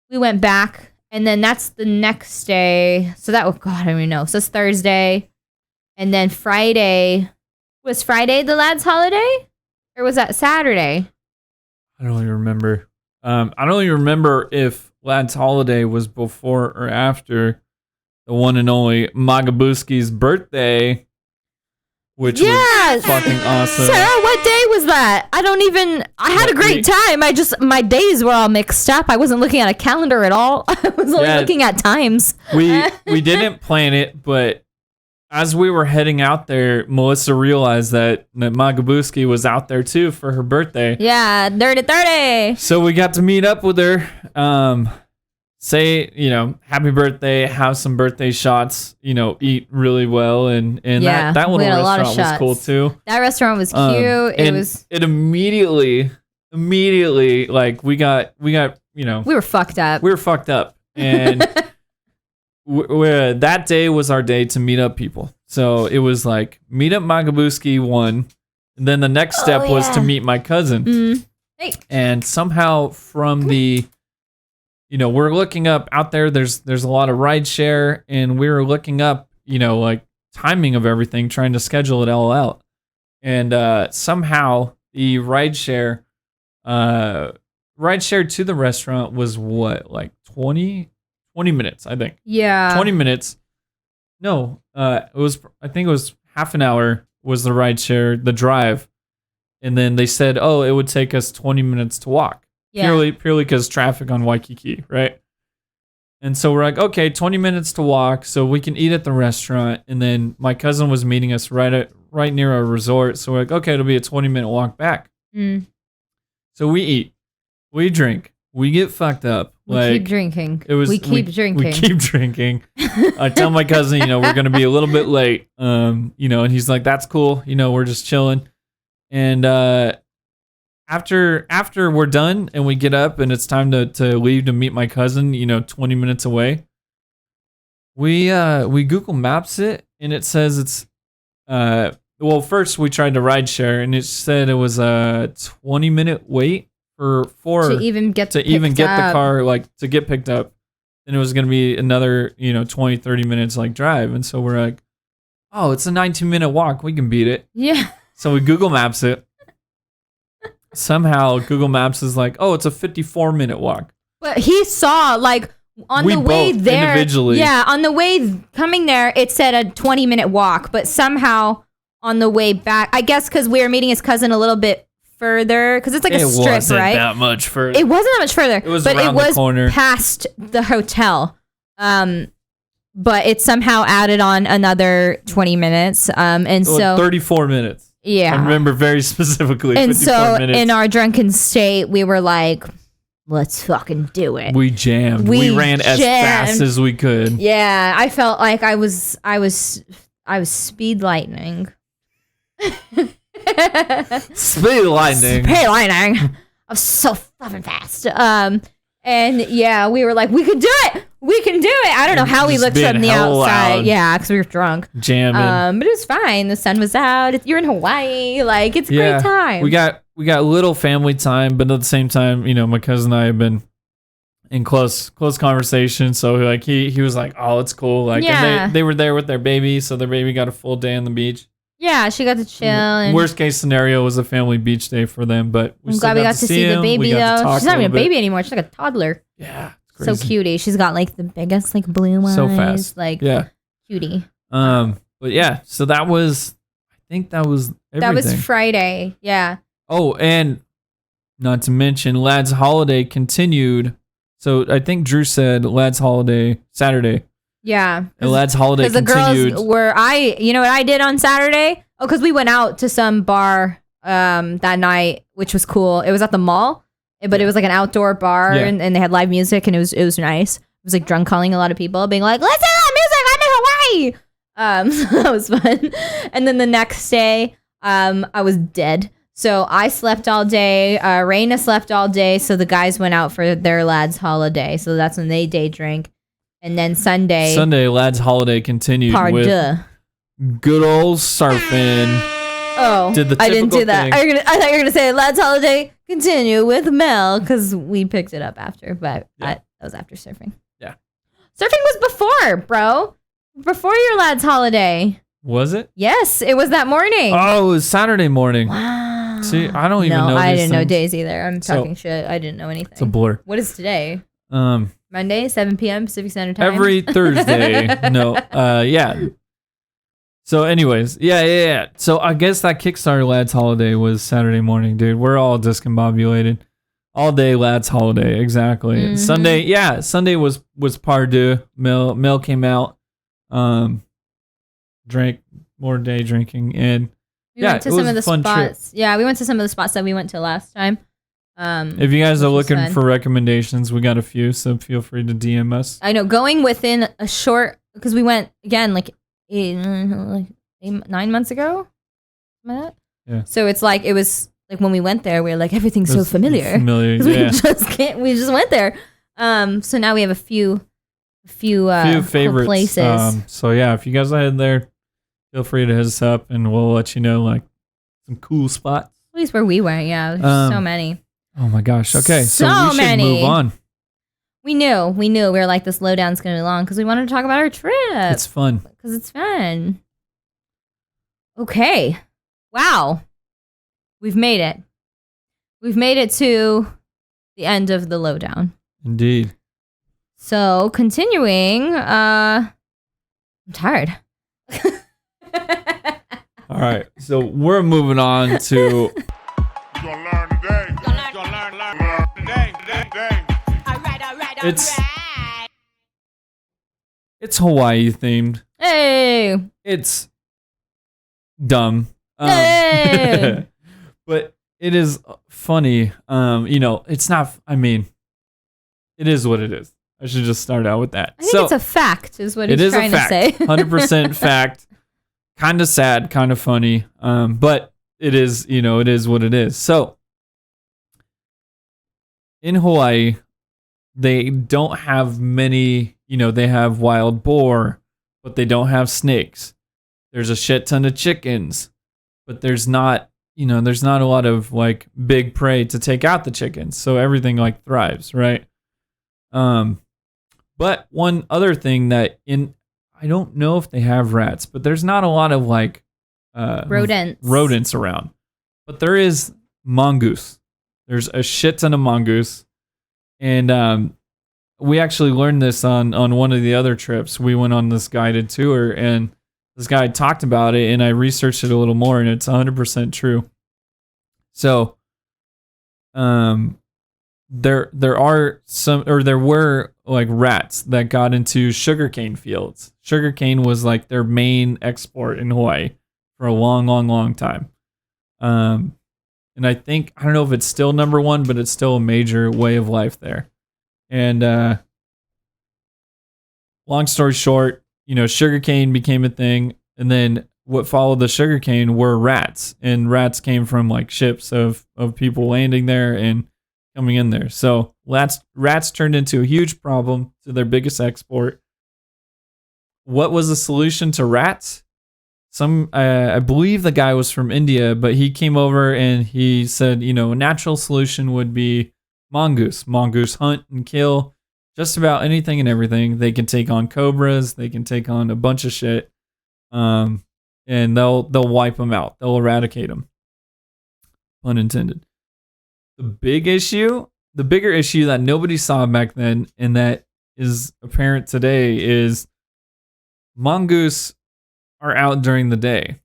we went back. And then that's the next day. So that, oh God, I don't even know. So it's Thursday. And then Friday. Was Friday the lad's holiday? Or was that Saturday? I don't even remember. I don't even remember if lad's holiday was before or after the one and only Magabuski's birthday. Which was fucking awesome. Sarah, what day was that? I had a great time. My days were all mixed up. I wasn't looking at a calendar at all. I was only looking at times. We didn't plan it, but as we were heading out there, Melissa realized that Magabuski was out there too for her birthday. Yeah, 30. So we got to meet up with her. Say, happy birthday, have some birthday shots, eat really well. And that little restaurant was cool too. That restaurant was cute. It immediately, like we were fucked up. And that day was our day to meet up people. So it was like meet up Magabuski 1. And then the next step was to meet my cousin. Mm. Hey. And somehow from the... we're looking up out there. There's a lot of rideshare, and we were looking up, like timing of everything, trying to schedule it all out. And somehow the rideshare to the restaurant was what, like 20 minutes, I think. Yeah. 20 minutes. No, I think it was half an hour was the rideshare, the drive, and then they said, it would take us 20 minutes to walk. Yeah. Purely because traffic on Waikiki, right? And so we're like, okay, 20 minutes to walk, so we can eat at the restaurant. And then my cousin was meeting us right near our resort, so we're like, okay, it'll be a 20-minute walk back. Mm. So we eat, we drink, we get fucked up. We keep drinking. We keep drinking. I tell my cousin, we're gonna be a little bit late, and he's like, that's cool, we're just chilling, and After we're done and we get up and it's time to leave to meet my cousin, 20 minutes away, we Google Maps it and it says it's first we tried to ride share and it said it was a 20-minute wait to even get the car, like to get picked up. And it was gonna be another 20-30 minutes like drive. And so we're like, oh, it's a 19-minute walk, we can beat it. Yeah. So we Google Maps it. Somehow Google Maps is like, it's a 54-minute walk. But he saw like on the way there, individually. Yeah, on the way coming there, it said a 20-minute walk. But somehow on the way back, I guess because we were meeting his cousin a little bit further, because it's like a strip, right? It wasn't that much further. It wasn't that much further. It was around the corner, past the hotel. But it somehow added on another 20 minutes. And so 34 minutes. Yeah. I remember very specifically. And 54 so minutes. in our drunken state, we were like, let's fucking do it. We jammed. We ran as fast as we could. Yeah. I felt like I was speed lightning. Speed lightning. I was so fucking fast. And yeah, we were like, we could do it. we can do it. I don't know how we Just looked being from the hella outside. loud. Yeah, because we were drunk. Jamming. But it was fine. The sun was out. You're in Hawaii. Like, it's a great time. We got little family time, but at the same time, my cousin and I have been in close conversation. So like he was like, oh, it's cool. Like, and they were there with their baby, so their baby got a full day on the beach. Yeah, she got to chill. And Worst case scenario was a family beach day for them, but I'm glad we got to see the baby though. She's not even a baby anymore. She's like a toddler. Yeah, it's So crazy. cutie. She's got like the biggest like blue eyes. So fast. Like cutie. But yeah, so I think that was everything. That was Friday. Yeah. Oh, and not to mention Lad's holiday continued. So I think Drew said Lad's holiday Saturday. Yeah. And Lad's holiday Because the continued. girls were, you know what I did on Saturday? Oh, because we went out to some bar that night, which was cool. It was at the mall, but it was like an outdoor bar and they had live music and it was nice. It was like drunk calling a lot of people, being like, listen to that music, I'm in Hawaii. So that was fun. And then the next day, I was dead. So I slept all day. Raina slept all day. So the guys went out for their Lad's holiday. So that's when they day drink. And then Sunday, Lad's holiday continued par with deux. good old surfing. Oh, Did the I didn't do typical that. thing. I thought you were gonna say Lad's holiday continue with Mel because we picked it up after, but that was after surfing. Yeah, surfing was before, bro. Before your Lad's holiday. Was it? Yes, it was that morning. Oh, it was Saturday morning. Wow. See, I don't even know. I these didn't know things. days either. I'm talking shit. I didn't know anything. It's a blur. What is today? Monday, 7 p.m. Pacific Standard Time. Every Thursday. No. Yeah. So anyways, yeah. So I guess that Kickstarter Lad's holiday was Saturday morning, dude. We're all discombobulated. All day Lad's holiday, exactly. Mm-hmm. Sunday was par deux. Mel came out, drank more day drinking, and we went to it some was of the a fun spots. trip. Yeah, we went to some of the spots that we went to last time. If you guys are which was looking fun. for recommendations, we got a few, so feel free to DM us. I know, going within a short, because we went again like 9 months ago. Something like that. Yeah. So it's like, it was like when we went there, we were like, everything's so familiar. Familiar, 'Cause yeah. we just went there. So now we have a few Few cool favorites. places. So yeah, if you guys are headed there, feel free to hit us up, and we'll let you know like some cool spots. At least where we went, yeah. There's so many. Oh my gosh. Okay, so So we should many. move on. We knew. We were like, this lowdown's going to be long because we wanted to talk about our trip. It's fun. Because it's fun. Okay. Wow. We've made it. We've made it to the end of the lowdown. Indeed. So continuing, I'm tired. All right. So we're moving on to You gonna learn today. You gonna learn today. it's Hawaii themed. Hey. It's dumb. Hey. But it is funny. It's not, it is what it is. I should just start out with that. I think it's a fact, is what he's trying to say. 100% fact. Kind of sad, kind of funny. But it is, it is what it is. So in Hawaii, they don't have many, they have wild boar, but they don't have snakes. There's a shit ton of chickens, but there's not a lot of like big prey to take out the chickens. So everything like thrives, right? But one other thing I don't know if they have rats, but there's not a lot of like rodents around. But there is mongoose. There's a shit ton of mongoose. And we actually learned this on one of the other trips. We went on this guided tour, and this guy talked about it, and I researched it a little more, and it's 100% true. So, there were like rats that got into sugarcane fields. Sugarcane was like their main export in Hawaii for a long, long, long time. And I don't know if it's still number one, but it's still a major way of life there. And long story short, sugarcane became a thing. And then what followed the sugarcane were rats. And rats came from like ships of people landing there and coming in there. So rats turned into a huge problem to their biggest export. What was the solution to rats? I believe the guy was from India, but he came over and he said, a natural solution would be mongoose. Mongoose hunt and kill just about anything and everything. They can take on cobras. They can take on a bunch of shit. And they'll wipe them out. They'll eradicate them. Pun intended. The bigger issue that nobody saw back then and that is apparent today is mongoose are out during the day.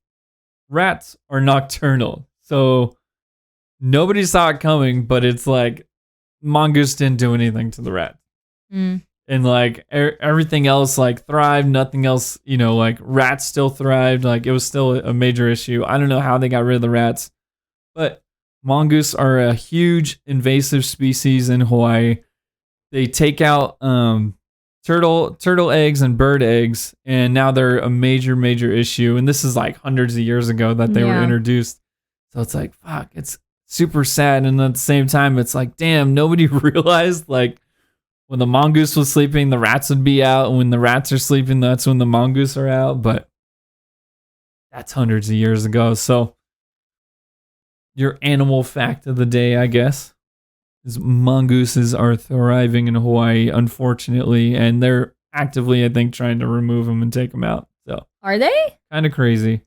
Rats are nocturnal. So nobody saw it coming, but it's like mongoose didn't do anything to the rats. And like everything else like thrived, nothing else, like rats still thrived. Like it was still a major issue. I don't know how they got rid of the rats, but mongoose are a huge invasive species in Hawaii. They take out turtle eggs and bird eggs, and now they're a major issue. And this is like hundreds of years ago that they were introduced. So it's like, fuck, it's super sad. And at the same time, it's like, damn, nobody realized like when the mongoose was sleeping, the rats would be out. And when the rats are sleeping, that's when the mongoose are out. But that's hundreds of years ago. So your animal fact of the day, I guess, is mongooses are thriving in Hawaii, unfortunately, and they're actively, I think, trying to remove them and take them out. So are they? Kind of crazy.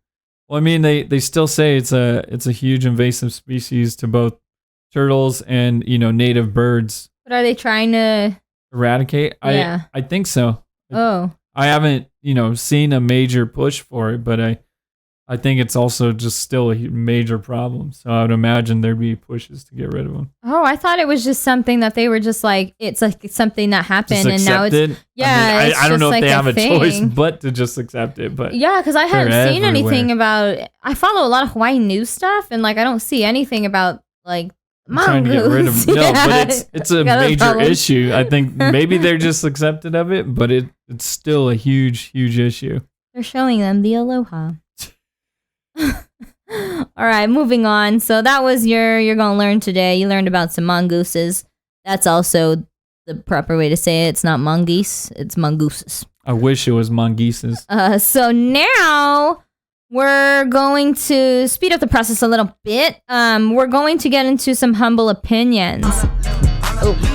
Well, I mean, they still say it's a huge invasive species to both turtles and native birds. But are they trying to eradicate? Yeah. I think so. Oh, I haven't seen a major push for it, but I think it's also just still a major problem. So I would imagine there'd be pushes to get rid of them. Oh, I thought it was just something that they were just like, it's like something that happened and now it's, I don't know if they have a thing. choice but to just accept it. But yeah, because I hadn't seen anything everywhere. about, I follow a lot of Hawaiian news stuff and like, I don't see anything about like trying to get rid of them. No, but it's a major issue. I think maybe they're just accepted of it, but it's still a huge issue. They're showing them the aloha. All right, moving on. So that was you're gonna learn today. You learned about some mongooses. That's also the proper way to say it. It's not mongoose, it's mongooses. I wish it was mongooses. So now we're going to speed up the process a little bit. We're going to get into some humble opinions. Oh.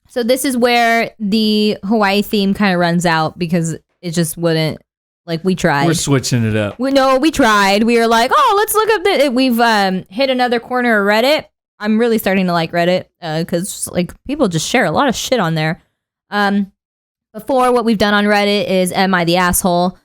So this is where the Hawaii theme kind of runs out because it just wouldn't, like we tried. We're switching it up. We tried. We were like, oh, let's look up we've hit another corner of Reddit. I'm really starting to like Reddit because like people just share a lot of shit on there. Before what we've done on Reddit is Am I the Asshole?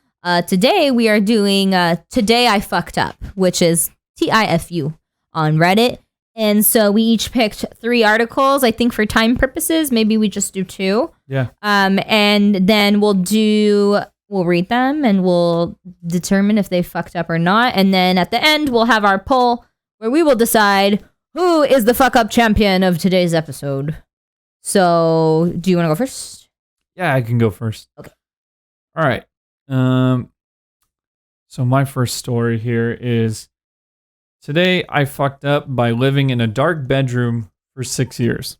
Today we are doing Today I Fucked Up, which is TIFU on Reddit. And so we each picked 3 articles. I think for time purposes, maybe we just do 2. Yeah. And then we'll read them and we'll determine if they fucked up or not. And then at the end, we'll have our poll where we will decide who is the fuck up champion of today's episode. So do you want to go first? Yeah, I can go first. Okay. All right. So my first story here is today I fucked up by living in a dark bedroom for 6 years.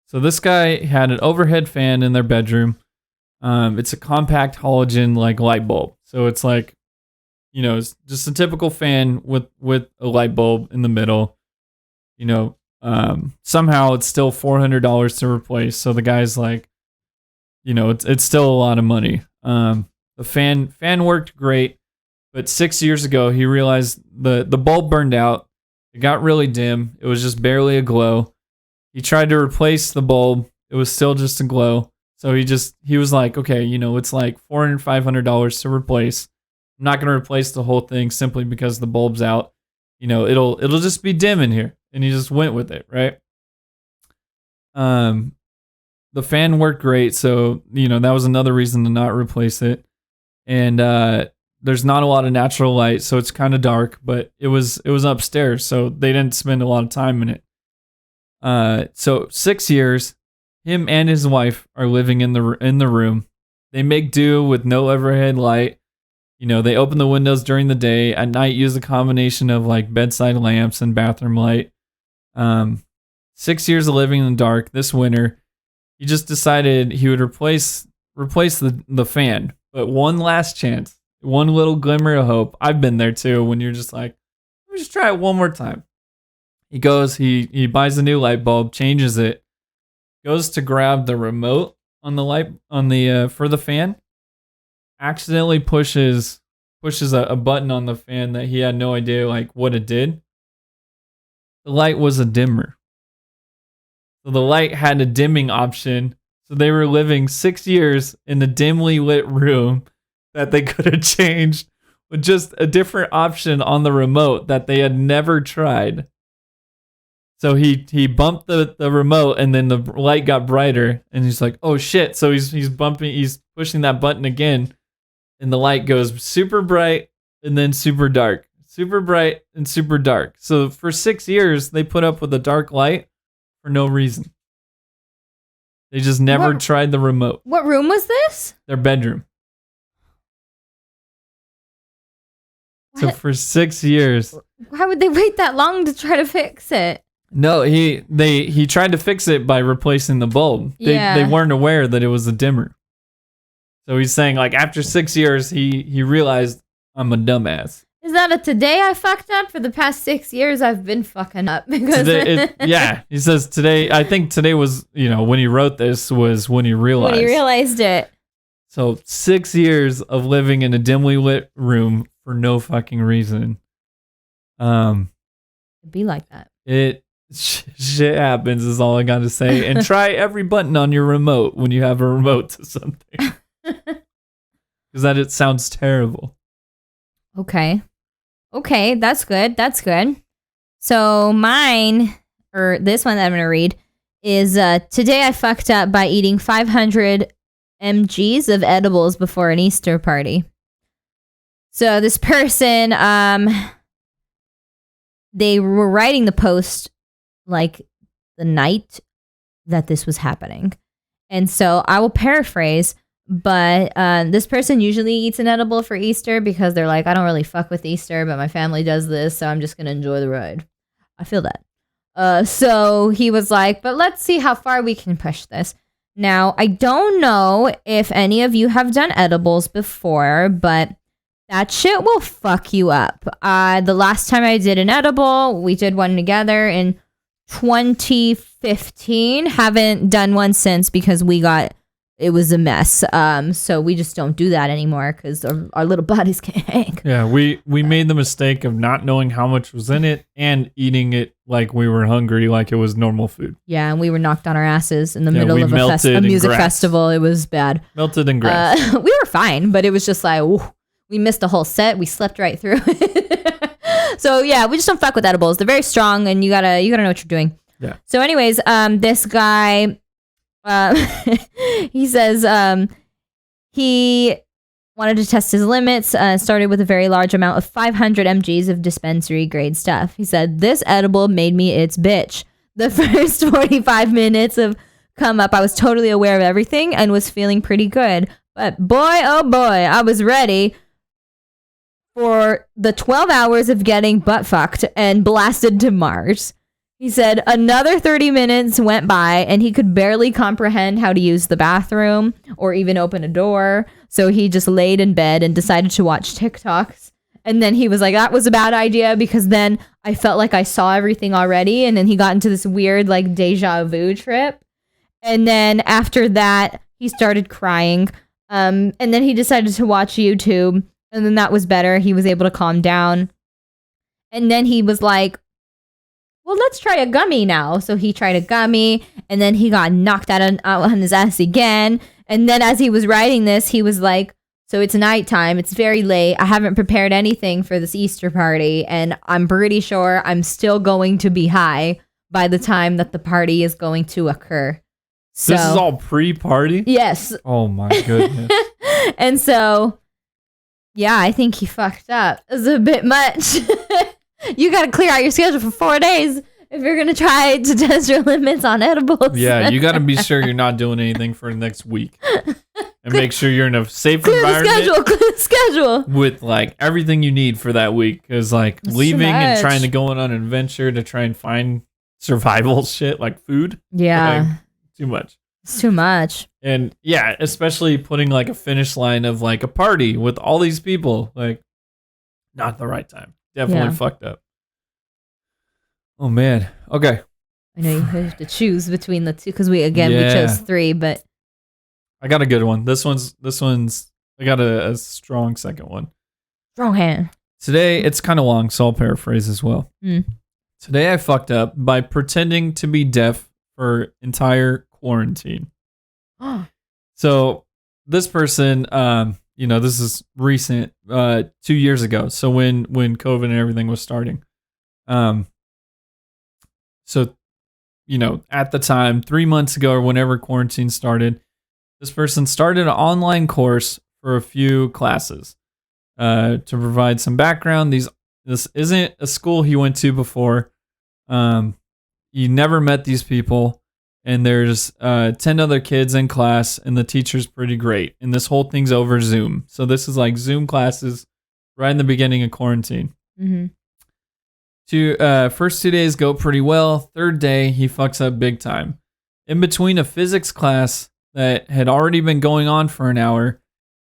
So this guy had an overhead fan in their bedroom. It's a compact halogen like light bulb. So it's like, it's just a typical fan with a light bulb in the middle. Somehow it's still $400 to replace. So the guy's like, it's still a lot of money. The fan worked great. But 6 years ago, he realized the bulb burned out. It got really dim. It was just barely a glow. He tried to replace the bulb. It was still just a glow. So he was like, okay, it's like $400, $500 to replace. I'm not going to replace the whole thing simply because the bulb's out. It'll just be dim in here. And he just went with it, right? The fan worked great. So, that was another reason to not replace it. And, there's not a lot of natural light, so it's kind of dark, but it was upstairs, so they didn't spend a lot of time in it. So 6 years, him and his wife are living in the room. They make do with no overhead light. They open the windows during the day. At night, use a combination of like bedside lamps and bathroom light. 6 years of living in the dark. This winter, he just decided he would replace the fan. But one last chance, one little glimmer of hope. I've been there too. When you're just like, let me just try it one more time. He goes. He buys a new light bulb, changes it, goes to grab the remote on the light for the fan. Accidentally pushes a button on the fan that he had no idea like what it did. The light was a dimmer. So the light had a dimming option. So they were living 6 years in a dimly lit room that they could have changed with just a different option on the remote that they had never tried. So he bumped the remote and then the light got brighter and he's like, oh shit. So he's pushing that button again and the light goes super bright and then super dark. Super bright and super dark. So for 6 years, they put up with a dark light for no reason. They just never tried the remote. What room was this? Their bedroom. What? So for 6 years. Why would they wait that long to try to fix it? No, he tried to fix it by replacing the bulb. They weren't aware that it was a dimmer. So he's saying like after 6 years, he realized I'm a dumbass. Is that a today I fucked up? For the past 6 years, I've been fucking up. Because he says today, I think today was, when he wrote this was when he realized. When he realized it. So 6 years of living in a dimly lit room for no fucking reason. It'd be like that. Shit happens is all I got to say. And try every button on your remote when you have a remote to something. Because it sounds terrible. Okay, that's good. That's good. So mine, or this one that I'm going to read, is today I fucked up by eating 500 mgs of edibles before an Easter party. So this person, they were writing the post like the night that this was happening. And so I will paraphrase, but this person usually eats an edible for Easter because they're like, I don't really fuck with Easter, but my family does this, so I'm just going to enjoy the ride. I feel that. So he was like, but let's see how far we can push this. Now, I don't know if any of you have done edibles before, but that shit will fuck you up. The last time I did an edible, we did one together in 2015. Haven't done one since because it was a mess. So we just don't do that anymore because our little bodies can't hang. Yeah, we made the mistake of not knowing how much was in it and eating it like we were hungry, like it was normal food. Yeah, and we were knocked on our asses in the middle of a music festival. It was bad. Melted in grass. We were fine, but it was just like, ooh, we missed the whole set. We slept right through it. So yeah, we just don't fuck with edibles. They're very strong, and you gotta know what you're doing. Yeah. So anyways, this guy, he says he wanted to test his limits, started with a very large amount of 500 mgs of dispensary grade stuff. He said, this edible made me its bitch. The first 45 minutes of come up, I was totally aware of everything and was feeling pretty good. But boy, oh boy, I was ready for the 12 hours of getting butt fucked and blasted to Mars. He said another 30 minutes went by and he could barely comprehend how to use the bathroom or even open a door. So he just laid in bed and decided to watch TikToks. And then he was like, that was a bad idea because then I felt like I saw everything already. And then he got into this weird like deja vu trip. And then after that, he started crying. And then he decided to watch YouTube. And then that was better. He was able to calm down. And then he was like, well, let's try a gummy now. So he tried a gummy, and then he got knocked out on his ass again. And then as he was writing this, he was like, so it's nighttime. It's very late. I haven't prepared anything for this Easter party, and I'm pretty sure I'm still going to be high by the time that the party is going to occur. So, this is all pre-party? Yes. Oh, my goodness. And so, yeah, I think he fucked up. It was a bit much. You got to clear out your schedule for 4 days if you're gonna try to test your limits on edibles. Yeah, you got to be sure you're not doing anything for the next week, and make sure you're in a safe clear the environment. schedule. With like everything you need for that week, because like It's too leaving and much. trying to go on an adventure to try and find survival shit like food, Yeah, like, too much. it's too much. And yeah, especially putting like a finish line of like a party with all these people, like not the right time. Definitely Yeah. fucked up. Oh man. Okay. I know you have to choose between the two because we chose 3, but I got a good one. This one's I got a strong second one. strong hand. Today it's kind of long, so I'll paraphrase as well. Today I fucked up by pretending to be deaf for entire quarantine. So this person, this is recent, 2 years ago. So when COVID and everything was starting, so at the time, 3 months ago or whenever quarantine started, this person started an online course for a few classes. To provide some background, this isn't a school he went to before. He never met these people, and there's 10 other kids in class, and the teacher's pretty great. And this whole thing's over Zoom. So this is like Zoom classes right in the beginning of quarantine. First 2 days go pretty well. Third day, he fucks up big time. In between a physics class that had already been going on for an hour,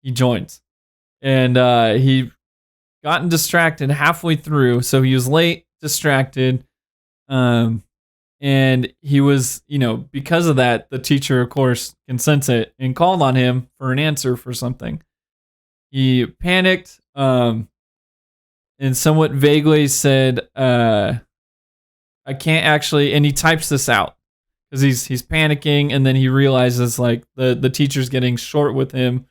he joins. And he gotten distracted halfway through, so he was late, distracted, and he was, because of that, the teacher, of course, can sense it and called on him for an answer for something. He panicked, and somewhat vaguely said, "I can't actually," and he types this out because he's panicking, and then he realizes like the teacher's getting short with him,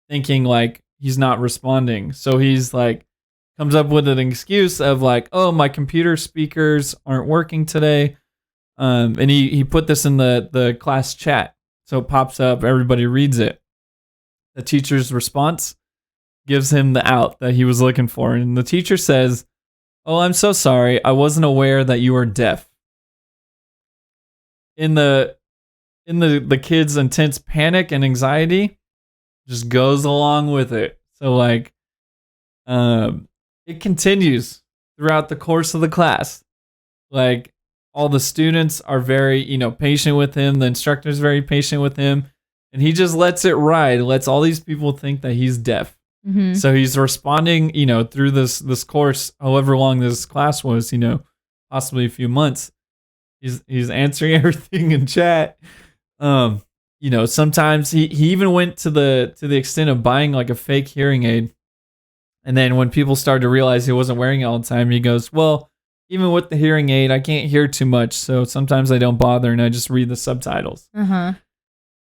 thinking like he's not responding. So he's like, comes up with an excuse of like, oh, my computer speakers aren't working today. And he put this in the class chat. So it pops up, everybody reads it. The teacher's response gives him the out that he was looking for. And the teacher says, "Oh, I'm so sorry. I wasn't aware that you were deaf." In the kid's intense panic and anxiety, just goes along with it. So like, it continues throughout the course of the class. Like all the students are very, patient with him. The instructor's very patient with him, and he just lets it ride. Lets all these people think that he's deaf. So he's responding, through this course, however long this class was, possibly a few months. He's answering everything in chat. Sometimes he even went to the extent of buying like a fake hearing aid. And then when people started to realize he wasn't wearing it all the time, he goes, "Well, even with the hearing aid, I can't hear too much. So sometimes I don't bother and I just read the subtitles."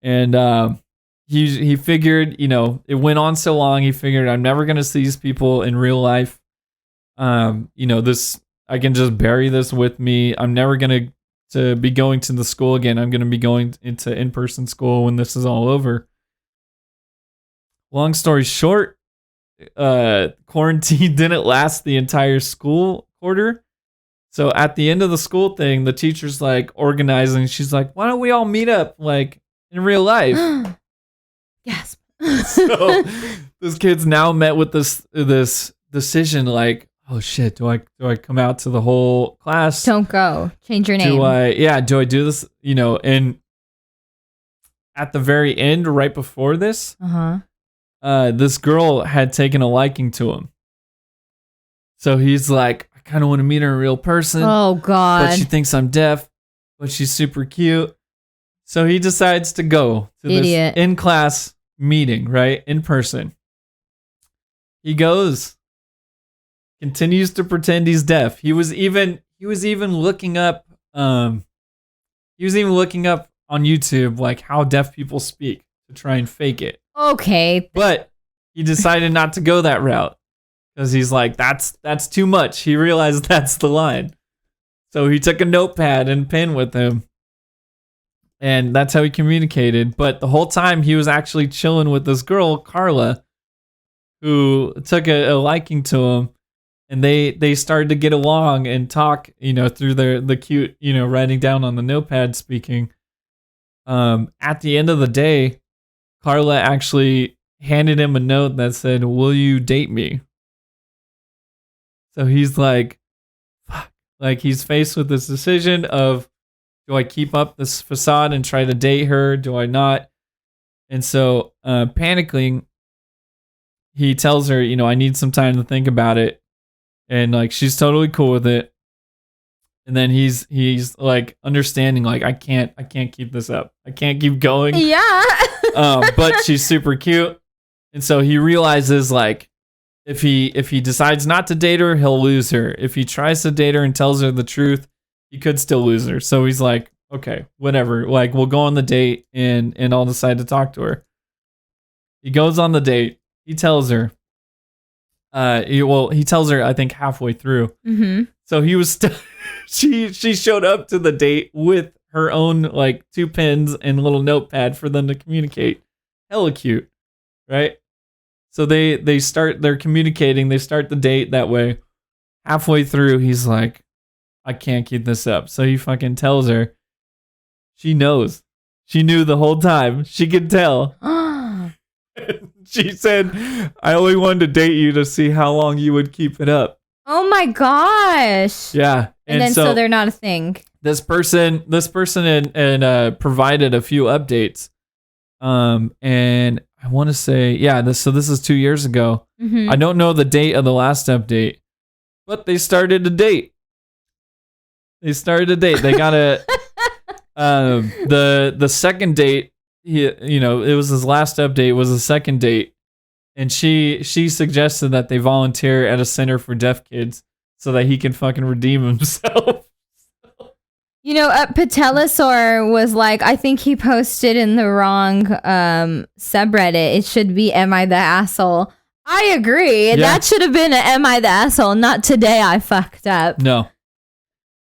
And he figured, it went on so long, he figured, I'm never going to see these people in real life. This, I can just bury this with me. I'm never going to be going to the school again. I'm going to be going into in-person school when this is all over. Long story short, quarantine didn't last the entire school quarter. So at the end of the school thing, the teacher's like organizing. She's like, "Why don't we all meet up like in real life?" Gasp. So this kid's now met with this decision like, oh shit, do I come out to the whole class? Don't go. Change your name. Do I do this? And at the very end, right before this, this girl had taken a liking to him. So he's like, I kind of want to meet her in real person. Oh God. But she thinks I'm deaf, but she's super cute. So he decides to go to this in-class meeting, right? In person. He goes, continues to pretend he's deaf. He was even looking up on YouTube like how deaf people speak to try and fake it. Okay. But he decided not to go that route because he's like, that's too much. He realized that's the line. So he took a notepad and pen with him. And that's how he communicated. But the whole time he was actually chilling with this girl, Carla, who took a liking to him. And they started to get along and talk, through the cute, writing down on the notepad speaking. At the end of the day, Carla actually handed him a note that said, "Will you date me?" So he's like, fuck. Like he's faced with this decision of, do I keep up this facade and try to date her? Do I not? And so panicking, he tells her, I need some time to think about it. And like she's totally cool with it. And then he's like understanding, like I can't keep this up. I can't keep going. Yeah. But she's super cute. And so he realizes like if he decides not to date her, he'll lose her. If he tries to date her and tells her the truth, he could still lose her. So he's like, okay, whatever. Like we'll go on the date and I'll decide to talk to her. He goes on the date. He tells her. He tells her I think halfway through. Mm-hmm. So he was she showed up to the date with her own like 2 pens and a little notepad for them to communicate. Hella cute, right? So they're communicating. They start the date that way. Halfway through, he's like, I can't keep this up. So he fucking tells her. She knows. She knew the whole time. She could tell. She said, I only wanted to date you to see how long you would keep it up. Oh my gosh. Yeah. And then so they're not a thing. This person and provided a few updates. And I want to say, this is 2 years ago. Mm-hmm. I don't know the date of the last update, but they started a date. They got the second date. It was his last update was the second date, and she suggested that they volunteer at a center for deaf kids so that he can fucking redeem himself. Patellosaur was like, I think he posted in the wrong subreddit. It should be Am I the Asshole? I agree. Yeah. That should have been a Am I the Asshole, not Today I Fucked Up. No.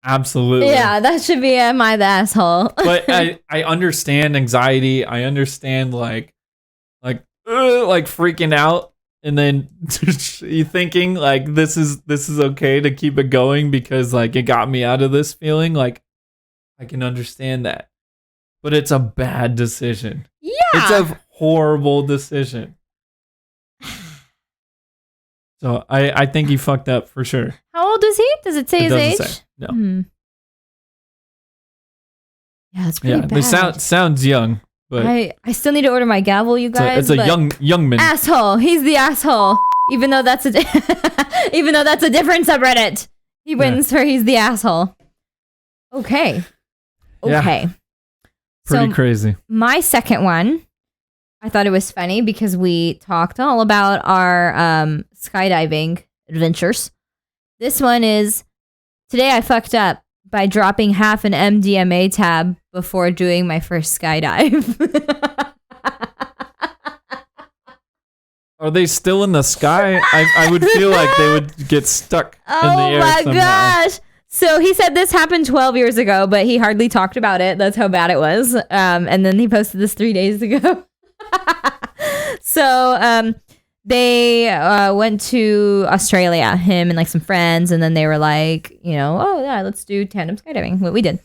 Absolutely. Yeah, that should be Am I the Asshole? But I understand anxiety. I understand like freaking out, and then you thinking like this is okay to keep it going because like it got me out of this feeling. Like I can understand that, but it's a bad decision. Yeah, it's a horrible decision. So I think he fucked up for sure. How old is he? Does it say his age? Say. No. Yeah, it's pretty bad. They sounds young, but I still need to order my gavel, you guys. It's a young man. Asshole. He's the asshole. Even though that's a different subreddit, he wins for he's the asshole. Okay. Yeah. Pretty crazy. My second one, I thought it was funny because we talked all about our skydiving adventures. This one is, today I fucked up by dropping half an MDMA tab before doing my first skydive. Are they still in the sky? I would feel like they would get stuck in the air somehow. Oh my gosh. So he said this happened 12 years ago, but he hardly talked about it. That's how bad it was. And then he posted this 3 days ago. So they went to Australia, him and like some friends, and then they were like, oh yeah, let's do tandem skydiving, what we did.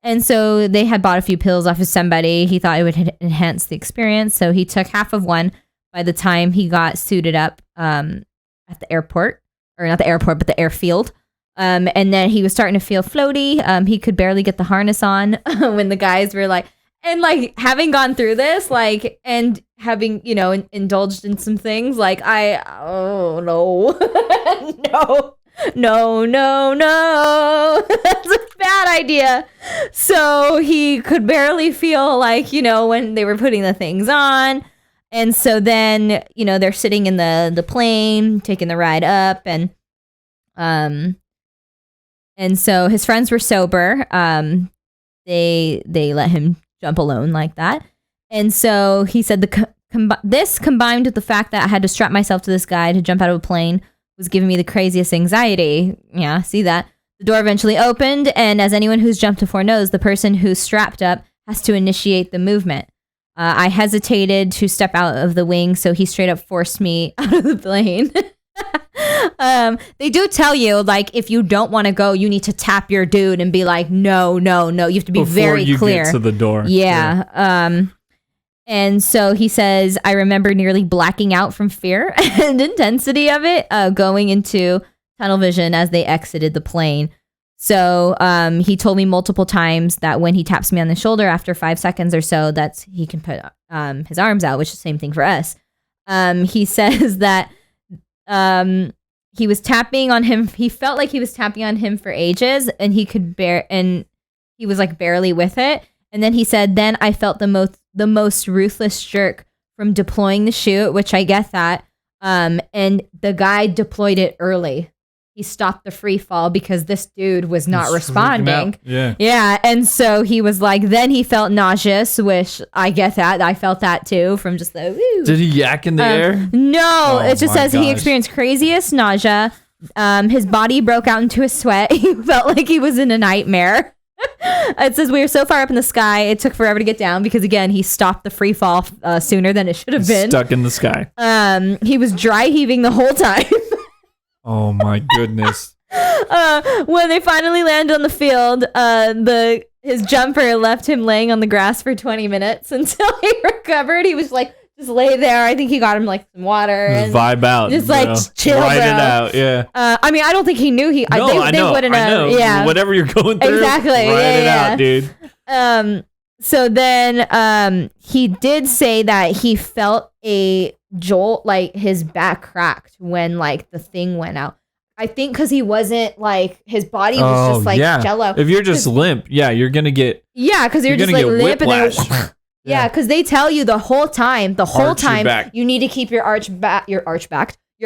And so they had bought a few pills off of somebody. He thought it would enhance the experience, so he took half of one. By the time he got suited up at the airport, or not the airport, but the airfield, and then he was starting to feel floaty. He could barely get the harness on when the guys were like, and like having gone through this, like, and having, indulged in some things, like no, no, that's a bad idea. So he could barely feel like, when they were putting the things on. And so then, they're sitting in the plane, taking the ride up, and so his friends were sober. They let him jump alone like that. And so he said this combined with the fact that I had to strap myself to this guy to jump out of a plane was giving me the craziest anxiety. Yeah, see that? The door eventually opened, and as anyone who's jumped before knows, the person who's strapped up has to initiate the movement. I hesitated to step out of the wing, so he straight up forced me out of the plane. They do tell you, like, if you don't want to go, you need to tap your dude and be like, no. You have to be Before very you clear. get to the door. Yeah. And so he says, I remember nearly blacking out from fear and intensity of it, going into tunnel vision as they exited the plane. So he told me multiple times that when he taps me on the shoulder after 5 seconds or so, that's he can put his arms out, which is the same thing for us. He says that he was tapping on him. He felt like he was tapping on him for ages, and he was like barely with it. And then he said, then I felt the most ruthless jerk from deploying the chute, which I get that. And the guy deployed it early. He stopped the free fall because this dude was not responding. Yeah. And so he was like, then he felt nauseous, which I get that. I felt that too from just the woo. Did he yak in the air? No, it just says he gosh. experienced craziest nausea. His body broke out into a sweat. He felt like he was in a nightmare. It says we were so far up in the sky, it took forever to get down because, again, he stopped the free fall sooner than it should have been. Stuck in the sky. He was dry heaving the whole time. Oh my goodness. When they finally landed on the field, his jumper left him laying on the grass for 20 minutes until he recovered. He was like, just lay there. I think he got him like some water. Just vibe out. Just like chill, Ride bro. it out, yeah. I mean, I don't think he knew they wouldn't have. Yeah. Whatever you're going through, exactly. ride it out, dude. So then he did say that he felt a jolt, like his back cracked when like the thing went out. I think because he wasn't like, his body was just like jello. If you're just limp, you're gonna get. Yeah, because you're just like limp whiplash. and then. Yeah, because they tell you the whole time, you need to keep your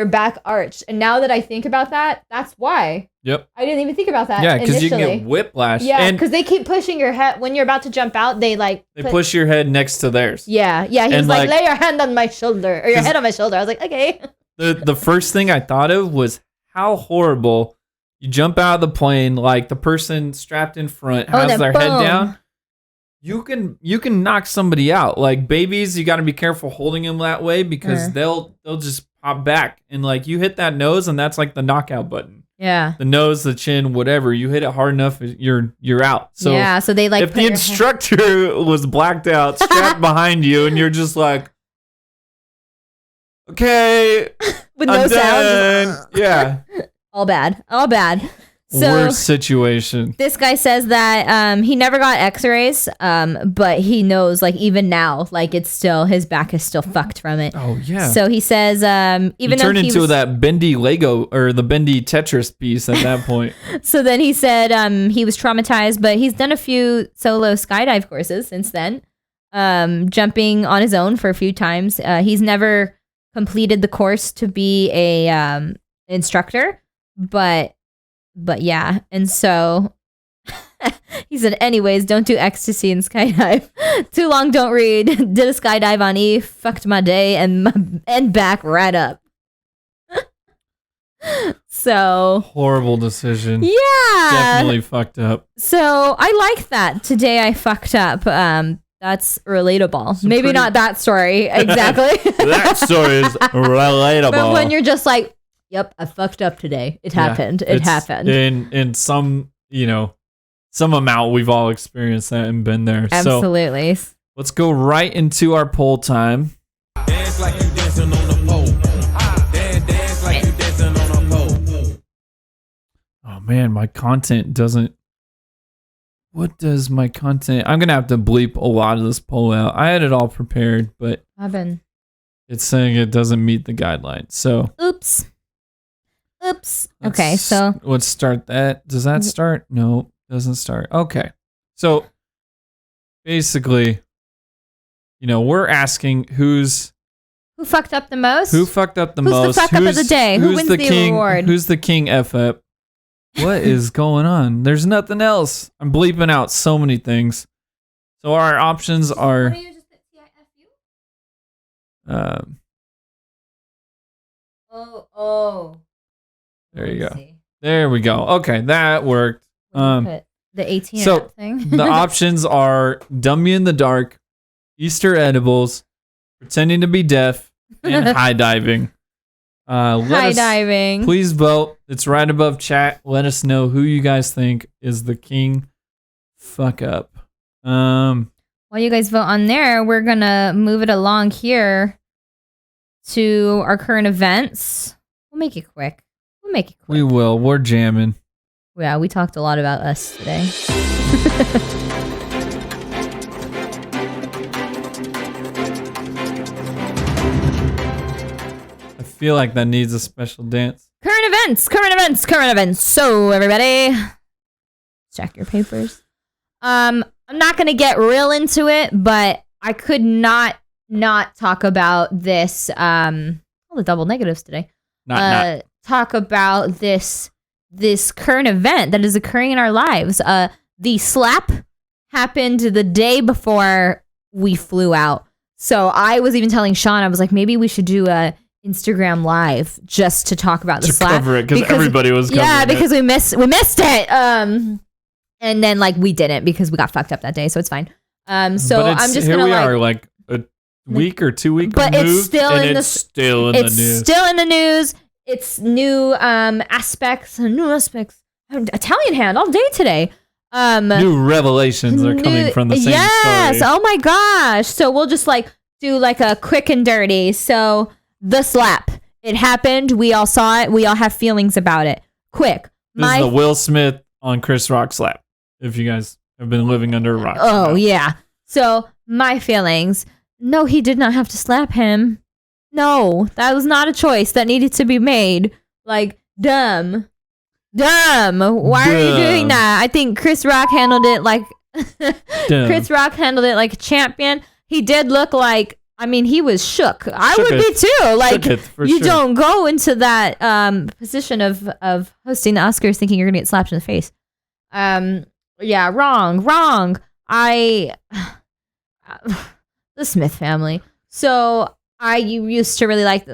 back arched. And now that I think about that, that's why. Yep. I didn't even think about that. Yeah, because you initially. can get whiplash. Yeah, because they keep pushing your head when you're about to jump out. They push your head next to theirs. Yeah. He was like, lay your hand on my shoulder or your head on my shoulder. I was like, okay. The first thing I thought of was how horrible. You jump out of the plane, like the person strapped in front has their head down. You can knock somebody out. Like babies, you got to be careful holding them that way because they'll just pop back, and like you hit that nose, and that's like the knockout button. Yeah. The nose, the chin, whatever. You hit it hard enough, you're out. So yeah. So they like if the instructor was blacked out, strapped behind you, and you're just like, okay, with no sound. Yeah. All bad. So, worst situation. This guy says that he never got x-rays, but he knows, like, even now, like, it's still, his back is still fucked from it. Oh, yeah. So he says, even though turned into that bendy Lego, or the bendy Tetris piece at that point. So then he said he was traumatized, but he's done a few solo skydive courses since then, jumping on his own for a few times. He's never completed the course to be a instructor, but yeah. And so he said, anyways, don't do ecstasy and skydive. Too long, don't read. Did a skydive on E, fucked my day and back right up. So horrible decision. Yeah. Definitely fucked up. So I like that. Today I fucked up. That's relatable. Maybe not that story exactly. That story is relatable. But when you're just like, yep, I fucked up today. It happened. It happened. In some, some amount, we've all experienced that and been there. Absolutely. So let's go right into our poll time. Dance like you dancing on the pole. Dance like you dancing on a pole. Oh man, my content doesn't. What does my content? I'm gonna have to bleep a lot of this poll out. I had it all prepared, but it's saying it doesn't meet the guidelines. So oops. Okay, so let's start that. Does that start? No, doesn't start. Okay, so basically, we're asking who fucked up the most. Who fucked up the most? Who's the fuck up of the day? Who wins the award? Who's the king? F-up? What is going on? There's nothing else. I'm bleeping out so many things. So our options are. There you go. There we go. Okay, that worked. The 18 thing. The options are Dummy in the Dark, Easter edibles, pretending to be deaf, and high diving. Skydiving. Please vote. It's right above chat. Let us know who you guys think is the king fuck up. While you guys vote on there, we're gonna move it along here to our current events. We'll make it quick. We will. We're jamming. Yeah, we talked a lot about us today. I feel like that needs a special dance. Current events. So everybody, check your papers. I'm not gonna get real into it, but I could not talk about this. All the double negatives today. Talk about this current event that is occurring in our lives. The slap happened the day before we flew out. So I was even telling Sean, I was like, maybe we should do a Instagram live just to talk about the slap. Cover it because everybody was covering yeah, it. because we missed it. And then like we didn't because we got fucked up that day, so it's fine. So I'm just here gonna we are like a week or 2 weeks but removed, it's still and in it's still in the news. It's still in the news. It's new aspects. Italian hand all day today. New revelations are coming from the same yes, story. oh my gosh. So we'll just like do like a quick and dirty. So the slap. It happened. We all saw it. We all have feelings about it. Quick. This is the Will Smith on Chris Rock slap. If you guys have been living under a rock. Oh, yeah. So my feelings. No, he did not have to slap him. No, that was not a choice that needed to be made. Like, dumb. Why are you doing that? I think Chris Rock handled it like a champion. He did look like, I mean, he was shook. I would be too. Like, you don't go into that position of hosting the Oscars thinking you're gonna get slapped in the face. Yeah, wrong. The Smith family. So you used to really like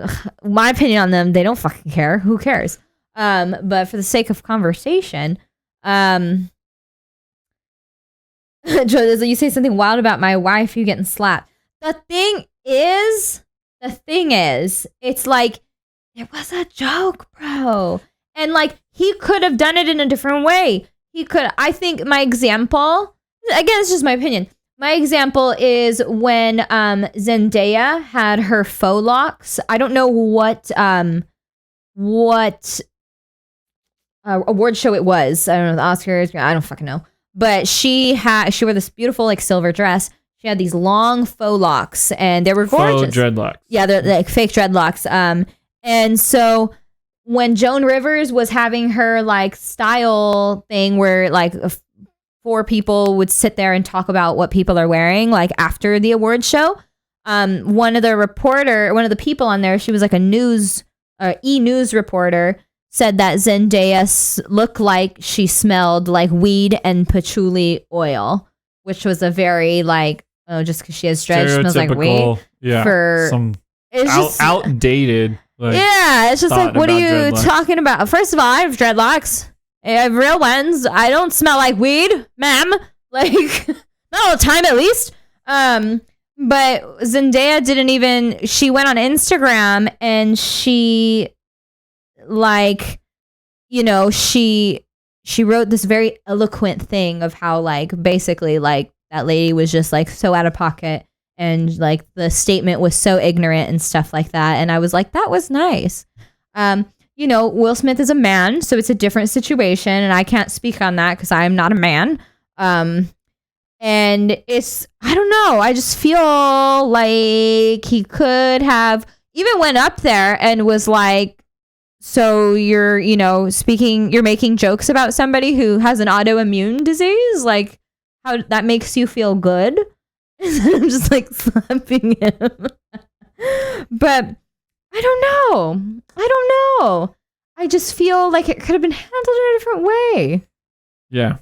my opinion on them. They don't fucking care. Who cares? But for the sake of conversation, Joe, you say something wild about my wife, you getting slapped. The thing is, it's like, it was a joke, bro. And like, he could have done it in a different way. I think my example, again, it's just my opinion. My example is when Zendaya had her faux locks. I don't know what award show it was. I don't know, the Oscars. I don't fucking know. But she wore this beautiful like silver dress. She had these long faux locks, and they were gorgeous. Faux dreadlocks. Yeah, they're like fake dreadlocks. And so when Joan Rivers was having her like style thing where like 4 people would sit there and talk about what people are wearing like after the award show, one of the people on there, she was like a e-news reporter, said that Zendaya looked like she smelled like weed and patchouli oil, which was a very like, just because she has dreads, she smells like weed. Yeah, outdated. Like, yeah, it's just like, what are you dreadlocks. Talking about? First of all, I have dreadlocks. I have real ones. I don't smell like weed, ma'am. Like, not all the time, at least. But Zendaya she went on Instagram and she, like, she wrote this very eloquent thing of how, like, basically, like, that lady was just, like, so out of pocket. And like the statement was so ignorant and stuff like that. And I was like, that was nice. Will Smith is a man, so it's a different situation. And I can't speak on that because I am not a man. And I don't know. I just feel like he could have even went up there and was like, so you're making jokes about somebody who has an autoimmune disease? Like, how that makes you feel good? I'm just like slapping him. But I don't know. I just feel like it could have been handled in a different way. Yeah.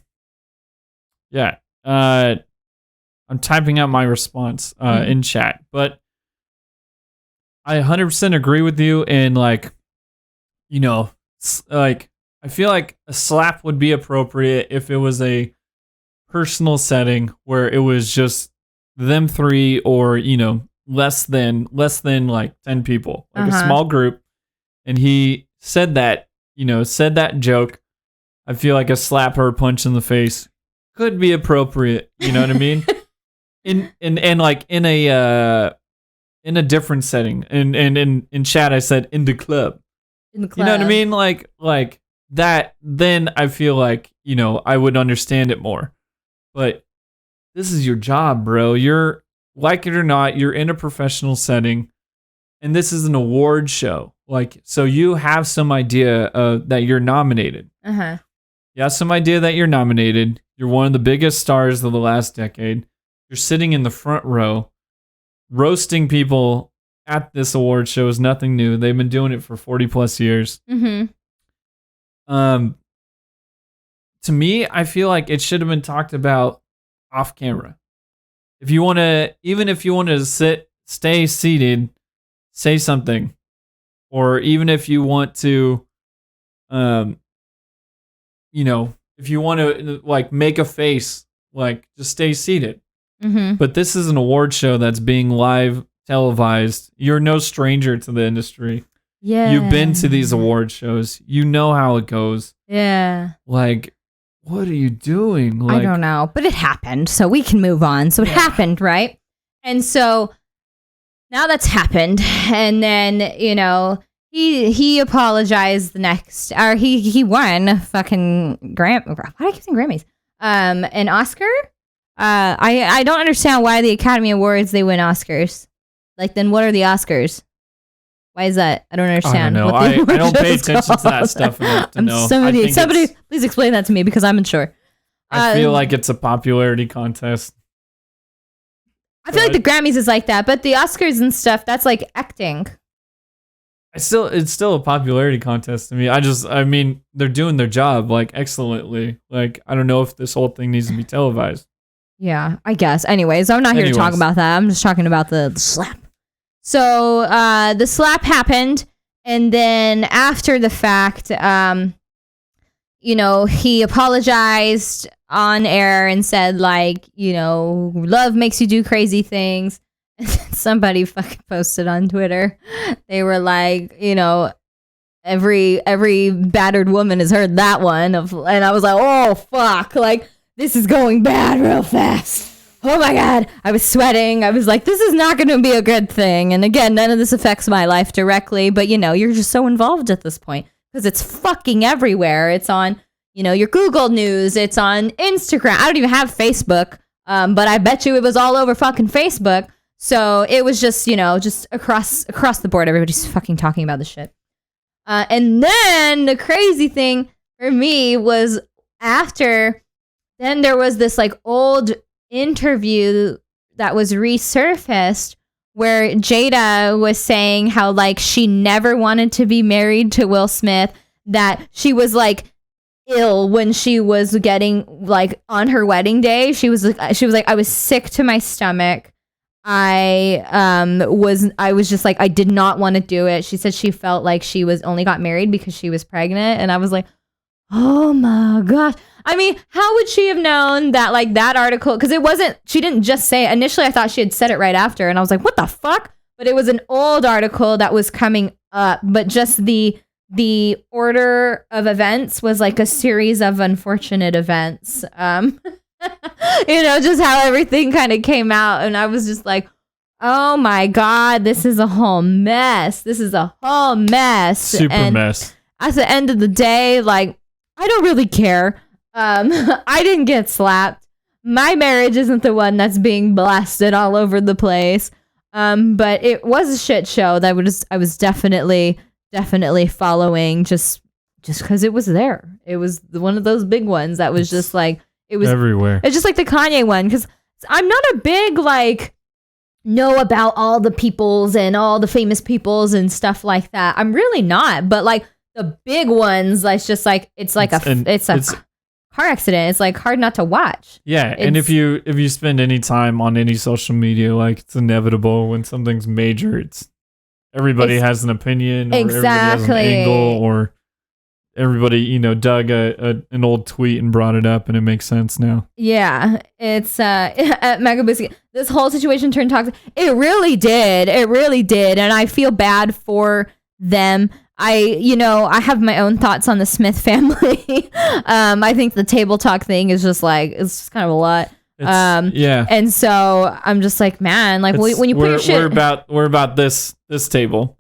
I'm typing out my response in chat, but I 100% agree with you. And like, like I feel like a slap would be appropriate if it was a personal setting where it was just them 3 or less than like 10 people, like a small group. and he said that, said that joke, I feel like a slap or a punch in the face could be appropriate. You know what I mean? in like in a different setting. And in chat I said in the club. In the club. You know what I mean? Like that, then I feel like, I would understand it more. But this is your job, bro. You're, like it or not, you're in a professional setting, and this is an award show. Like, so you have some idea that you're nominated. Uh-huh. You have some idea that you're nominated. You're one of the biggest stars of the last decade. You're sitting in the front row. Roasting people at this award show is nothing new. They've been doing it for 40 plus years. Mm-hmm. To me, I feel like it should have been talked about off camera. If you want to, even if you want to stay seated, say something. Or even if you want to, if you want to like make a face, like just stay seated. Mm-hmm. But this is an award show that's being live televised. You're no stranger to the industry. Yeah. You've been to these award shows. You know how it goes. Yeah. Like, what are you doing? Like, I don't know, but it happened, so we can move on. So it happened, right? And so now that's happened, and then he apologized the next, or he won fucking Why do I keep saying Grammys? An Oscar. I don't understand why the Academy Awards they win Oscars. Like, then what are the Oscars? Why is that? I don't understand. I don't know. What the I don't pay award attention to that called. stuff enough to know. Somebody, please explain that to me because I'm unsure. I feel like it's a popularity contest. I feel like the Grammys is like that, but the Oscars and stuff, that's like acting. It's still a popularity contest to me. I mean, they're doing their job like excellently. Like, I don't know if this whole thing needs to be televised. Yeah, I guess. Anyways, I'm not here to talk about that. I'm just talking about the slap. So the slap happened, and then after the fact, he apologized on air and said, like, love makes you do crazy things. Somebody fucking posted on Twitter. They were like, every battered woman has heard that one. And I was like, oh, fuck. Like, this is going bad real fast. Oh my God. I was sweating. I was like, this is not going to be a good thing. And again, none of this affects my life directly. But, you're just so involved at this point because it's fucking everywhere. It's on, your Google News. It's on Instagram. I don't even have Facebook. But I bet you it was all over fucking Facebook. So it was just, just across the board. Everybody's fucking talking about this shit. And then the crazy thing for me was then there was this like old interview that was resurfaced where Jada was saying how like she never wanted to be married to Will Smith, that she was like ill when she was getting like on her wedding day. She was like, I was sick to my stomach. I was just like, I did not want to do it. She said she felt like she was only got married because she was pregnant. And I was like, oh my gosh. I mean, how would she have known that, like, that article? Because she didn't just say it. Initially, I thought she had said it right after. And I was like, what the fuck? But it was an old article that was coming up. But just the order of events was like a series of unfortunate events. Just how everything kind of came out. And I was just like, oh my God, this is a whole mess. Super mess. At the end of the day, like, I don't really care. I didn't get slapped. My marriage isn't the one that's being blasted all over the place. But it was a shit show that I was definitely following just because it was there. It was one of those big ones that was just like, it was everywhere. It's just like the Kanye one, because I'm not a big like know about all the peoples and all the famous peoples and stuff like that. I'm really not. But like the big ones, it's just like it's a car accident. It's like hard not to watch. Yeah, and if you spend any time on any social media, like, it's inevitable when something's major. Everybody has an opinion, or everybody has an angle, or everybody, dug an old tweet and brought it up, and it makes sense now. Yeah, it's at Mega Biscuit. This whole situation turned toxic. It really did, and I feel bad for them. I have my own thoughts on the Smith family. I think the table talk thing is just like, it's just kind of a lot. Yeah. And so I'm just like, man, like when you put your shit, we're about this table.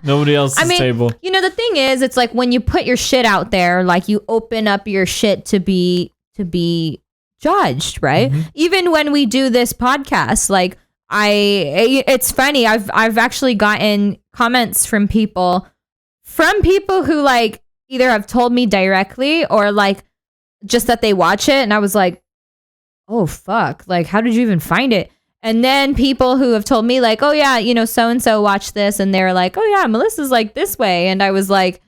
Nobody else's table. The thing is, it's like when you put your shit out there, like you open up your shit to be judged, right? Mm-hmm. Even when we do this podcast, like it's funny. I've actually gotten comments from people who like either have told me directly or like just that they watch it, and I was like, oh fuck, like how did you even find it? And then people who have told me like, oh yeah, so and so watched this, and they're like, oh yeah, Melissa's like this way, and I was like,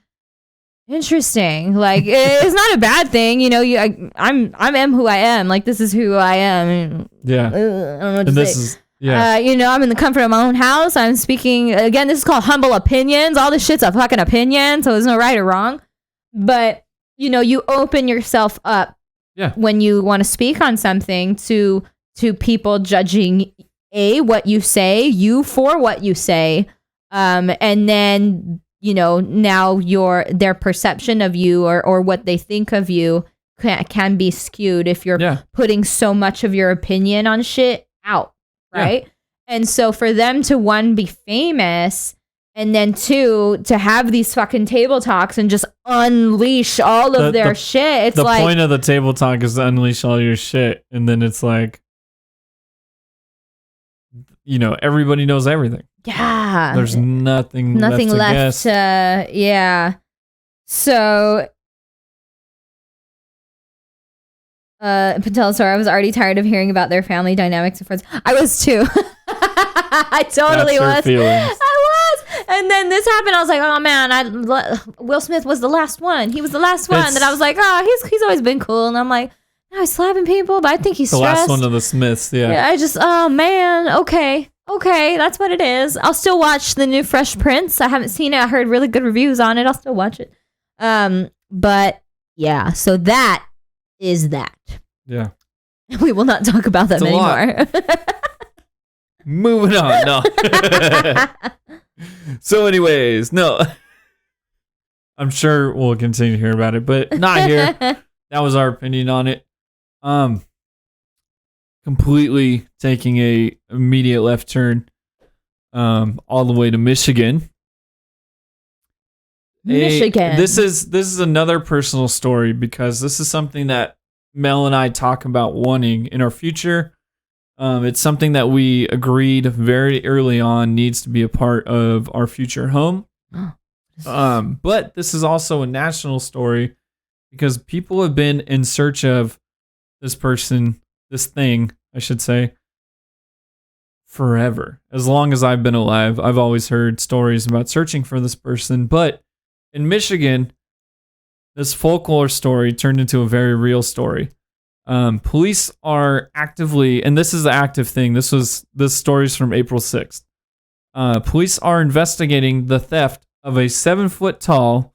interesting. Like it's not a bad thing, I'm who I am. Like this is who I am. Yeah. I don't know what to say. Yeah. I'm in the comfort of my own house. I'm speaking again. This is called humble opinions. All this shit's a fucking opinion, so there's no right or wrong. But you open yourself up. Yeah. When you want to speak on something to people judging what you say, you for what you say, and then now their perception of you or what they think of you can be skewed if you're putting so much of your opinion on shit out, right? Yeah. And so for them to one, be famous, and then two, to have these fucking table talks and just unleash all of their shit. It's like the point of the table talk is to unleash all your shit, and then it's like, everybody knows everything. Yeah. There's nothing left to guess. Yeah. So, Patel, sorry, I was already tired of hearing about their family dynamics and friends. I was too. I totally was. I was. And then this happened. I was like, oh man, Will Smith was the last one. He was the last one. And I was like, oh, he's always been cool. And I'm like, no, he's slapping people, but I think he's stressed. The last one of the Smiths, yeah. Yeah, oh man, okay, that's what it is. I'll still watch the new Fresh Prince. I haven't seen it. I heard really good reviews on it. I'll still watch it. But yeah, so that is that. Yeah. We will not talk about that anymore. Moving on. No. So anyways, no. I'm sure we'll continue to hear about it, but not here. That was our opinion on it. Completely taking a immediate left turn all the way to Michigan. This is another personal story because this is something that Mel and I talk about wanting in our future. It's something that we agreed very early on needs to be a part of our future home. But this is also a national story because people have been in search of this thing, I should say, forever. As long as I've been alive, I've always heard stories about searching for this person. But in Michigan, this folklore story turned into a very real story. Police are actively, and this is the active thing. This story's from April 6th. Police are investigating the theft of a 7-foot tall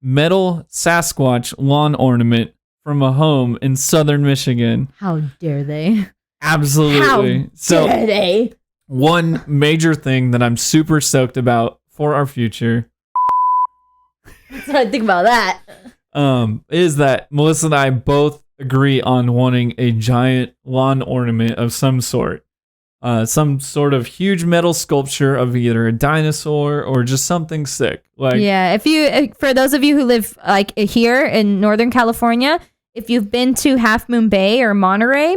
metal Sasquatch lawn ornament from a home in southern Michigan. How dare they? Absolutely. How dare they? One major thing that I'm super stoked about for our future. That's what I think about that. Is that Melissa and I both agree on wanting a giant lawn ornament of some sort. Some sort of huge metal sculpture of either a dinosaur or just something sick. Like, yeah, for those of you who live like here in Northern California, if you've been to Half Moon Bay or Monterey,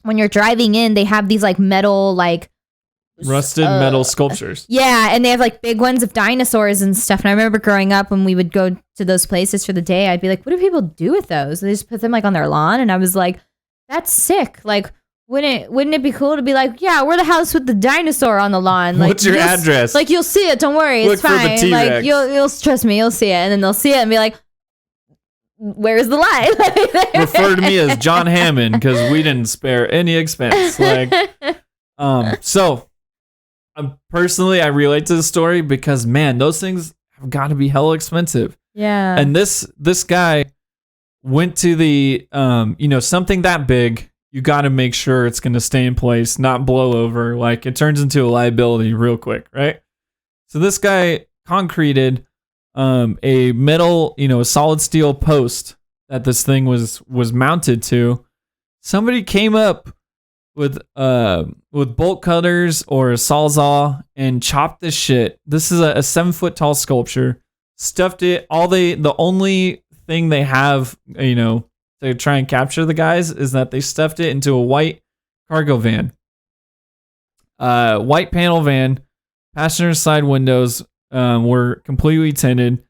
when you're driving in, they have these like metal, like rusted metal sculptures. Yeah, and they have like big ones of dinosaurs and stuff. And I remember growing up when we would go to those places for the day, I'd be like, what do people do with those? And they just put them like on their lawn. And I was like, that's sick. Like, wouldn't it be cool to be like, yeah, we're the house with the dinosaur on the lawn. Like, what's your address? Like, you'll see it. Don't worry, it's fine. For the T-Rex. Like, you'll trust me. You'll see it, and then they'll see it and be like, where's the lie? Refer to me as John Hammond because we didn't spare any expense. Like, so personally, I relate to the story because man, those things have got to be hella expensive. Yeah. And this guy went to the something that big. You got to make sure it's going to stay in place, not blow over. Like it turns into a liability real quick, right? So this guy concreted a metal, a solid steel post that this thing was mounted to. Somebody came up with bolt cutters or a sawzall and chopped this shit. This is a 7-foot tall sculpture. Stuffed it. The only thing they have, to try and capture the guys is that they stuffed it into a white cargo van. White panel van. Passenger side windows were completely tinted,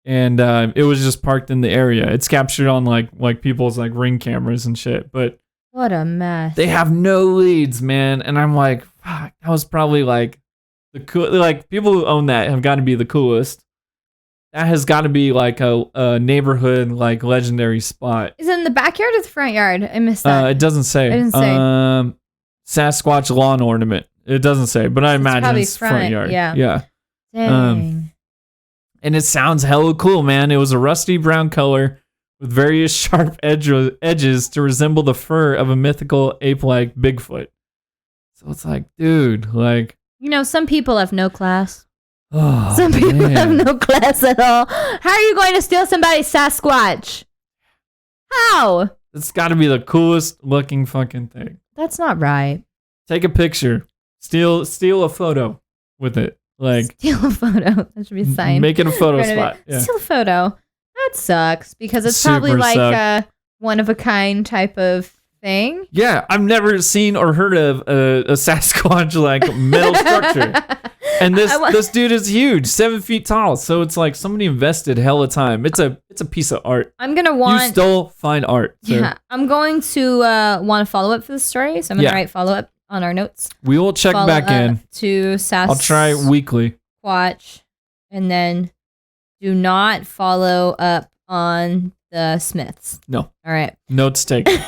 and it was just parked in the area. It's captured on like people's like Ring cameras and shit. But what a mess. they have no leads, man. And I'm like, fuck, that was probably like the cool. Like people who own that have got to be the coolest. That has got to be like a neighborhood like legendary spot. Is it in the backyard or the front yard? I missed that. It doesn't say. It didn't say. Sasquatch lawn ornament. It doesn't say, but I imagine it's front yard. Yeah. Dang. And it sounds hella cool, man. It was a rusty brown color with various sharp edges to resemble the fur of a mythical ape-like Bigfoot. So it's like, dude, like... some people have no class. Oh, Some people have no class at all. How are you going to steal somebody's Sasquatch? How? It's got to be the coolest looking fucking thing. That's not right. Take a picture. Steal a photo with it. Like Steal a photo. That should be signed. Make it a photo spot. Yeah. Steal a photo. That sucks because it's Super probably like suck. a one of a kind type of thing. Yeah, I've never seen or heard of a Sasquatch like metal structure. And this dude is huge, 7 feet tall. So it's like somebody invested hella time. It's a piece of art. I'm gonna want. You stole fine art. Sir. Yeah, I'm going to want to follow up for the story. So I'm gonna write follow up on our notes. We will check Follow back up in. to Sasquatch. I'll try weekly. And then do not follow up on the Smiths. No. All right. Notes taken.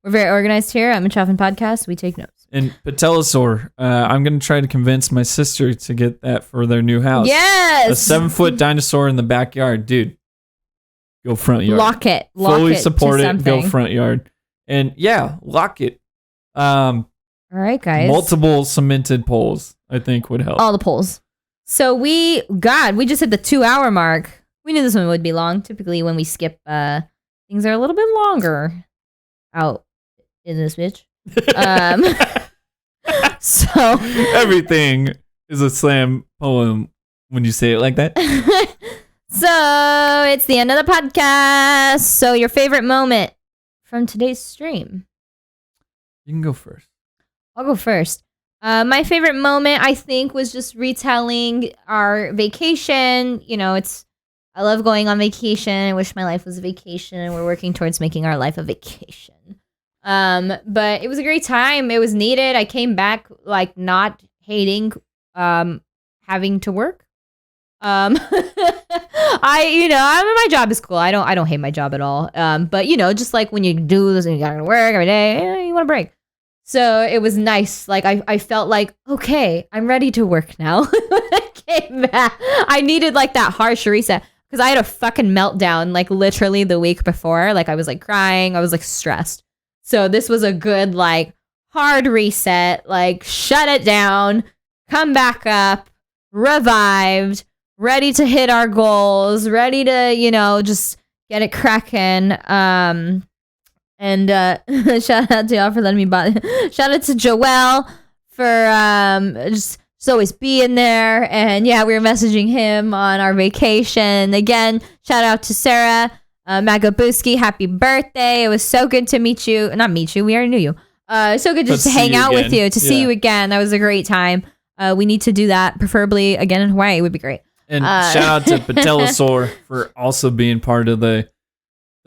We're very organized here at Machoff'n Podcast. We take notes. And Patelosaur, I'm going to try to convince my sister to get that for their new house. Yes. A 7-foot dinosaur in the backyard. Dude, go front yard. Lock it. Fully it support to it. something. Go front yard. And yeah, lock it. All right, guys. Multiple cemented poles, I think, would help. All the polls. So we just hit the 2-hour mark. We knew this one would be long. Typically when we skip, things are a little bit longer out in this bitch. So everything is a slam poem when you say it like that. So it's the end of the podcast. So your favorite moment from today's stream? You can go first. I'll go first. My favorite moment, I think, was just retelling our vacation. I love going on vacation. I wish my life was a vacation, and we're working towards making our life a vacation. But it was a great time. It was needed. I came back like not hating having to work. I mean, my job is cool. I don't hate my job at all. But just like when you do this and you gotta work every day, you want a break. So it was nice. Like I felt like, okay, I'm ready to work now. When I came back, I needed like that harsh reset because I had a fucking meltdown like literally the week before. Like I was like crying. I was like stressed. So this was a good like hard reset. Like shut it down, come back up, revived, ready to hit our goals, ready to just get it cracking. And shout out to y'all for letting me buy. Shout out to Joel for just always being there. And yeah, we were messaging him on our vacation. Again, shout out to Sarah Magabuski. Happy birthday. It was so good to meet you. Not meet you. We already knew you. So good just to hang out with you, to see you again. That was a great time. We need to do that, preferably again in Hawaii. It would be great. And shout out to Patelosaur for also being part of the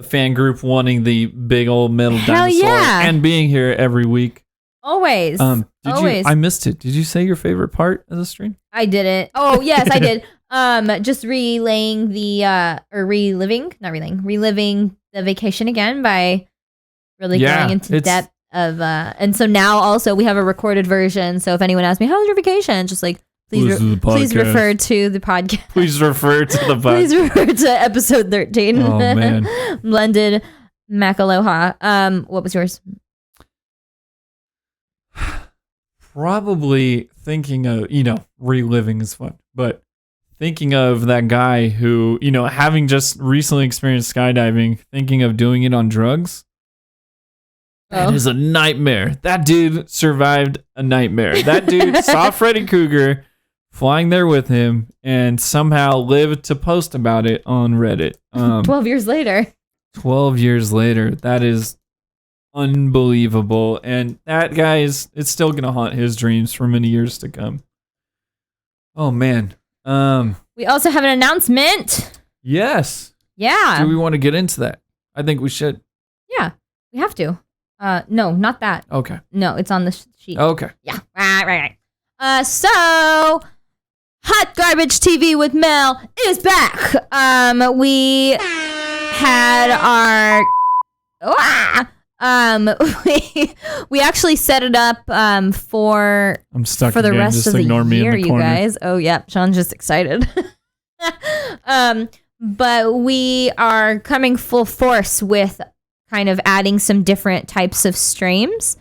fan group, wanting the big old metal dinosaur and being here every week. Always. Always. I missed it. Did you say your favorite part of the stream? I didn't. Oh, yes, I did. Just reliving the vacation again by really going into depth of, and so now also we have a recorded version. So if anyone asks me, how was your vacation? Just like, please refer to the podcast. Please refer to the podcast. Please refer to episode 13. Oh, man. Blended Machaloha. What was yours? Probably thinking of, reliving is fun, but thinking of that guy who, having just recently experienced skydiving, thinking of doing it on drugs. That is a nightmare. That dude survived a nightmare. That dude saw Freddy Krueger flying there with him and somehow lived to post about it on Reddit. 12 years later. 12 years later. That is unbelievable. And that guy it's still going to haunt his dreams for many years to come. Oh, man. We also have an announcement. Yes. Yeah. Do we want to get into that? I think we should. Yeah, we have to. No, not that. Okay. No, it's on the sheet. Okay. Yeah. Right. So Hot Garbage TV with Mel is back. We had our we actually set it up for I'm stuck for the again. rest Just of the ignore me year, in the you corner. guys. Oh yeah, Sean's just excited. But we are coming full force with kind of adding some different types of streams.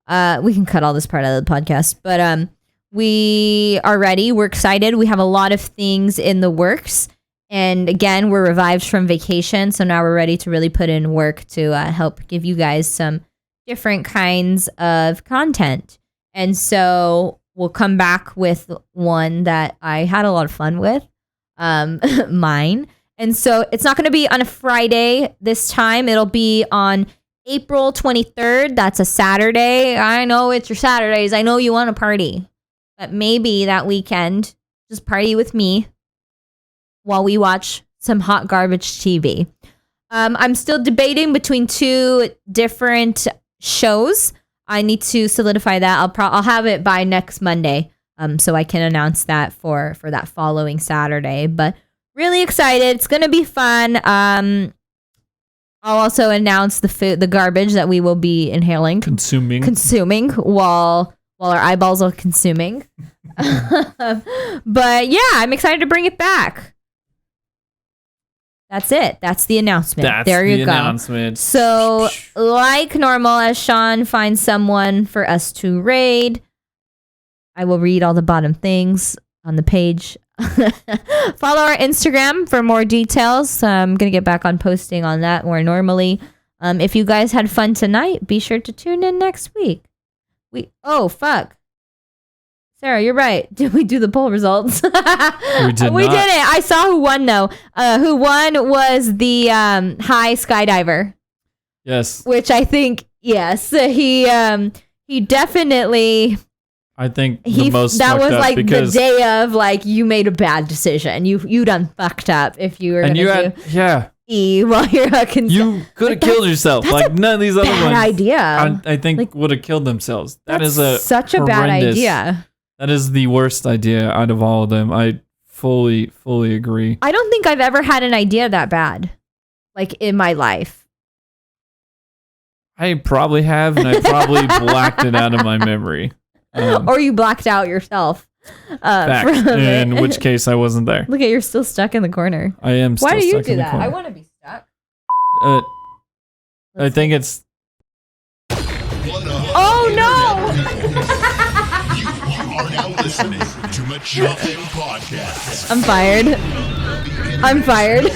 We can cut all this part out of the podcast, but we are ready. We're excited. We have a lot of things in the works. And again, we're revived from vacation. So now we're ready to really put in work to help give you guys some different kinds of content. And so we'll come back with one that I had a lot of fun with, mine. And so it's not going to be on a Friday this time. It'll be on April 23rd. That's a Saturday. I know it's your Saturdays. I know you want to party. But maybe that weekend, just party with me while we watch some Hot Garbage TV. I'm still debating between two different shows. I need to solidify that. I'll have it by next Monday, so I can announce that for that following Saturday. But really excited. It's going to be fun. I'll also announce the garbage that we will be inhaling. Consuming while our eyeballs are consuming. But yeah, I'm excited to bring it back. That's it. That's the announcement. There you go. Announcement. So like normal, as Sean finds someone for us to raid, I will read all the bottom things on the page. Follow our Instagram for more details. I'm going to get back on posting on that more normally. If you guys had fun tonight, be sure to tune in next week. Fuck. Sarah, you're right. Did we do the poll results? We did We not. didn't. I saw who won though. Who won was the high skydiver. Yes. Which I think, yes, he definitely. I think the most that fucked was up like the because day of like you made a bad decision. You done fucked up if you were and gonna you do had E while you're hooking. you could have killed yourself. that's Like none of these other bad ones. idea. I think Like, would have killed themselves. That's is such a bad horrendous- idea. That is the worst idea out of all of them. I fully agree. I don't think I've ever had an idea that bad, like in my life. I probably have, and I probably blacked it out of my memory. Or you blacked out yourself. Fact. From In it. which case I wasn't there. Look at, you're still stuck in the corner. I am still Why do you stuck do in the that? corner. I want to be stuck. I think it's Oh no! You are now listening to Machoff'n Podcast. I'm fired. I'm fired. One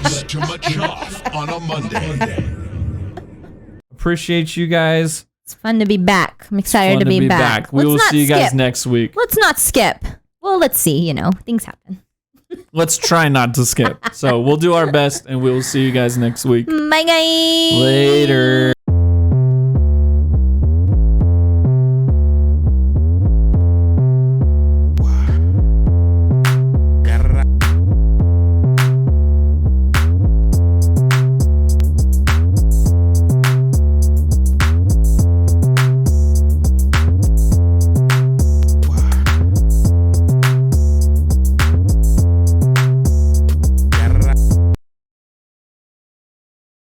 place to Machoff on a Monday. appreciate you guys. It's fun to be back. I'm excited Fun to be back. We Let's will not see you guys skip. next week. Let's not skip. Well, let's see. Things happen. Let's try not to skip. So we'll do our best, and we'll see you guys next week. Bye, guys. Later.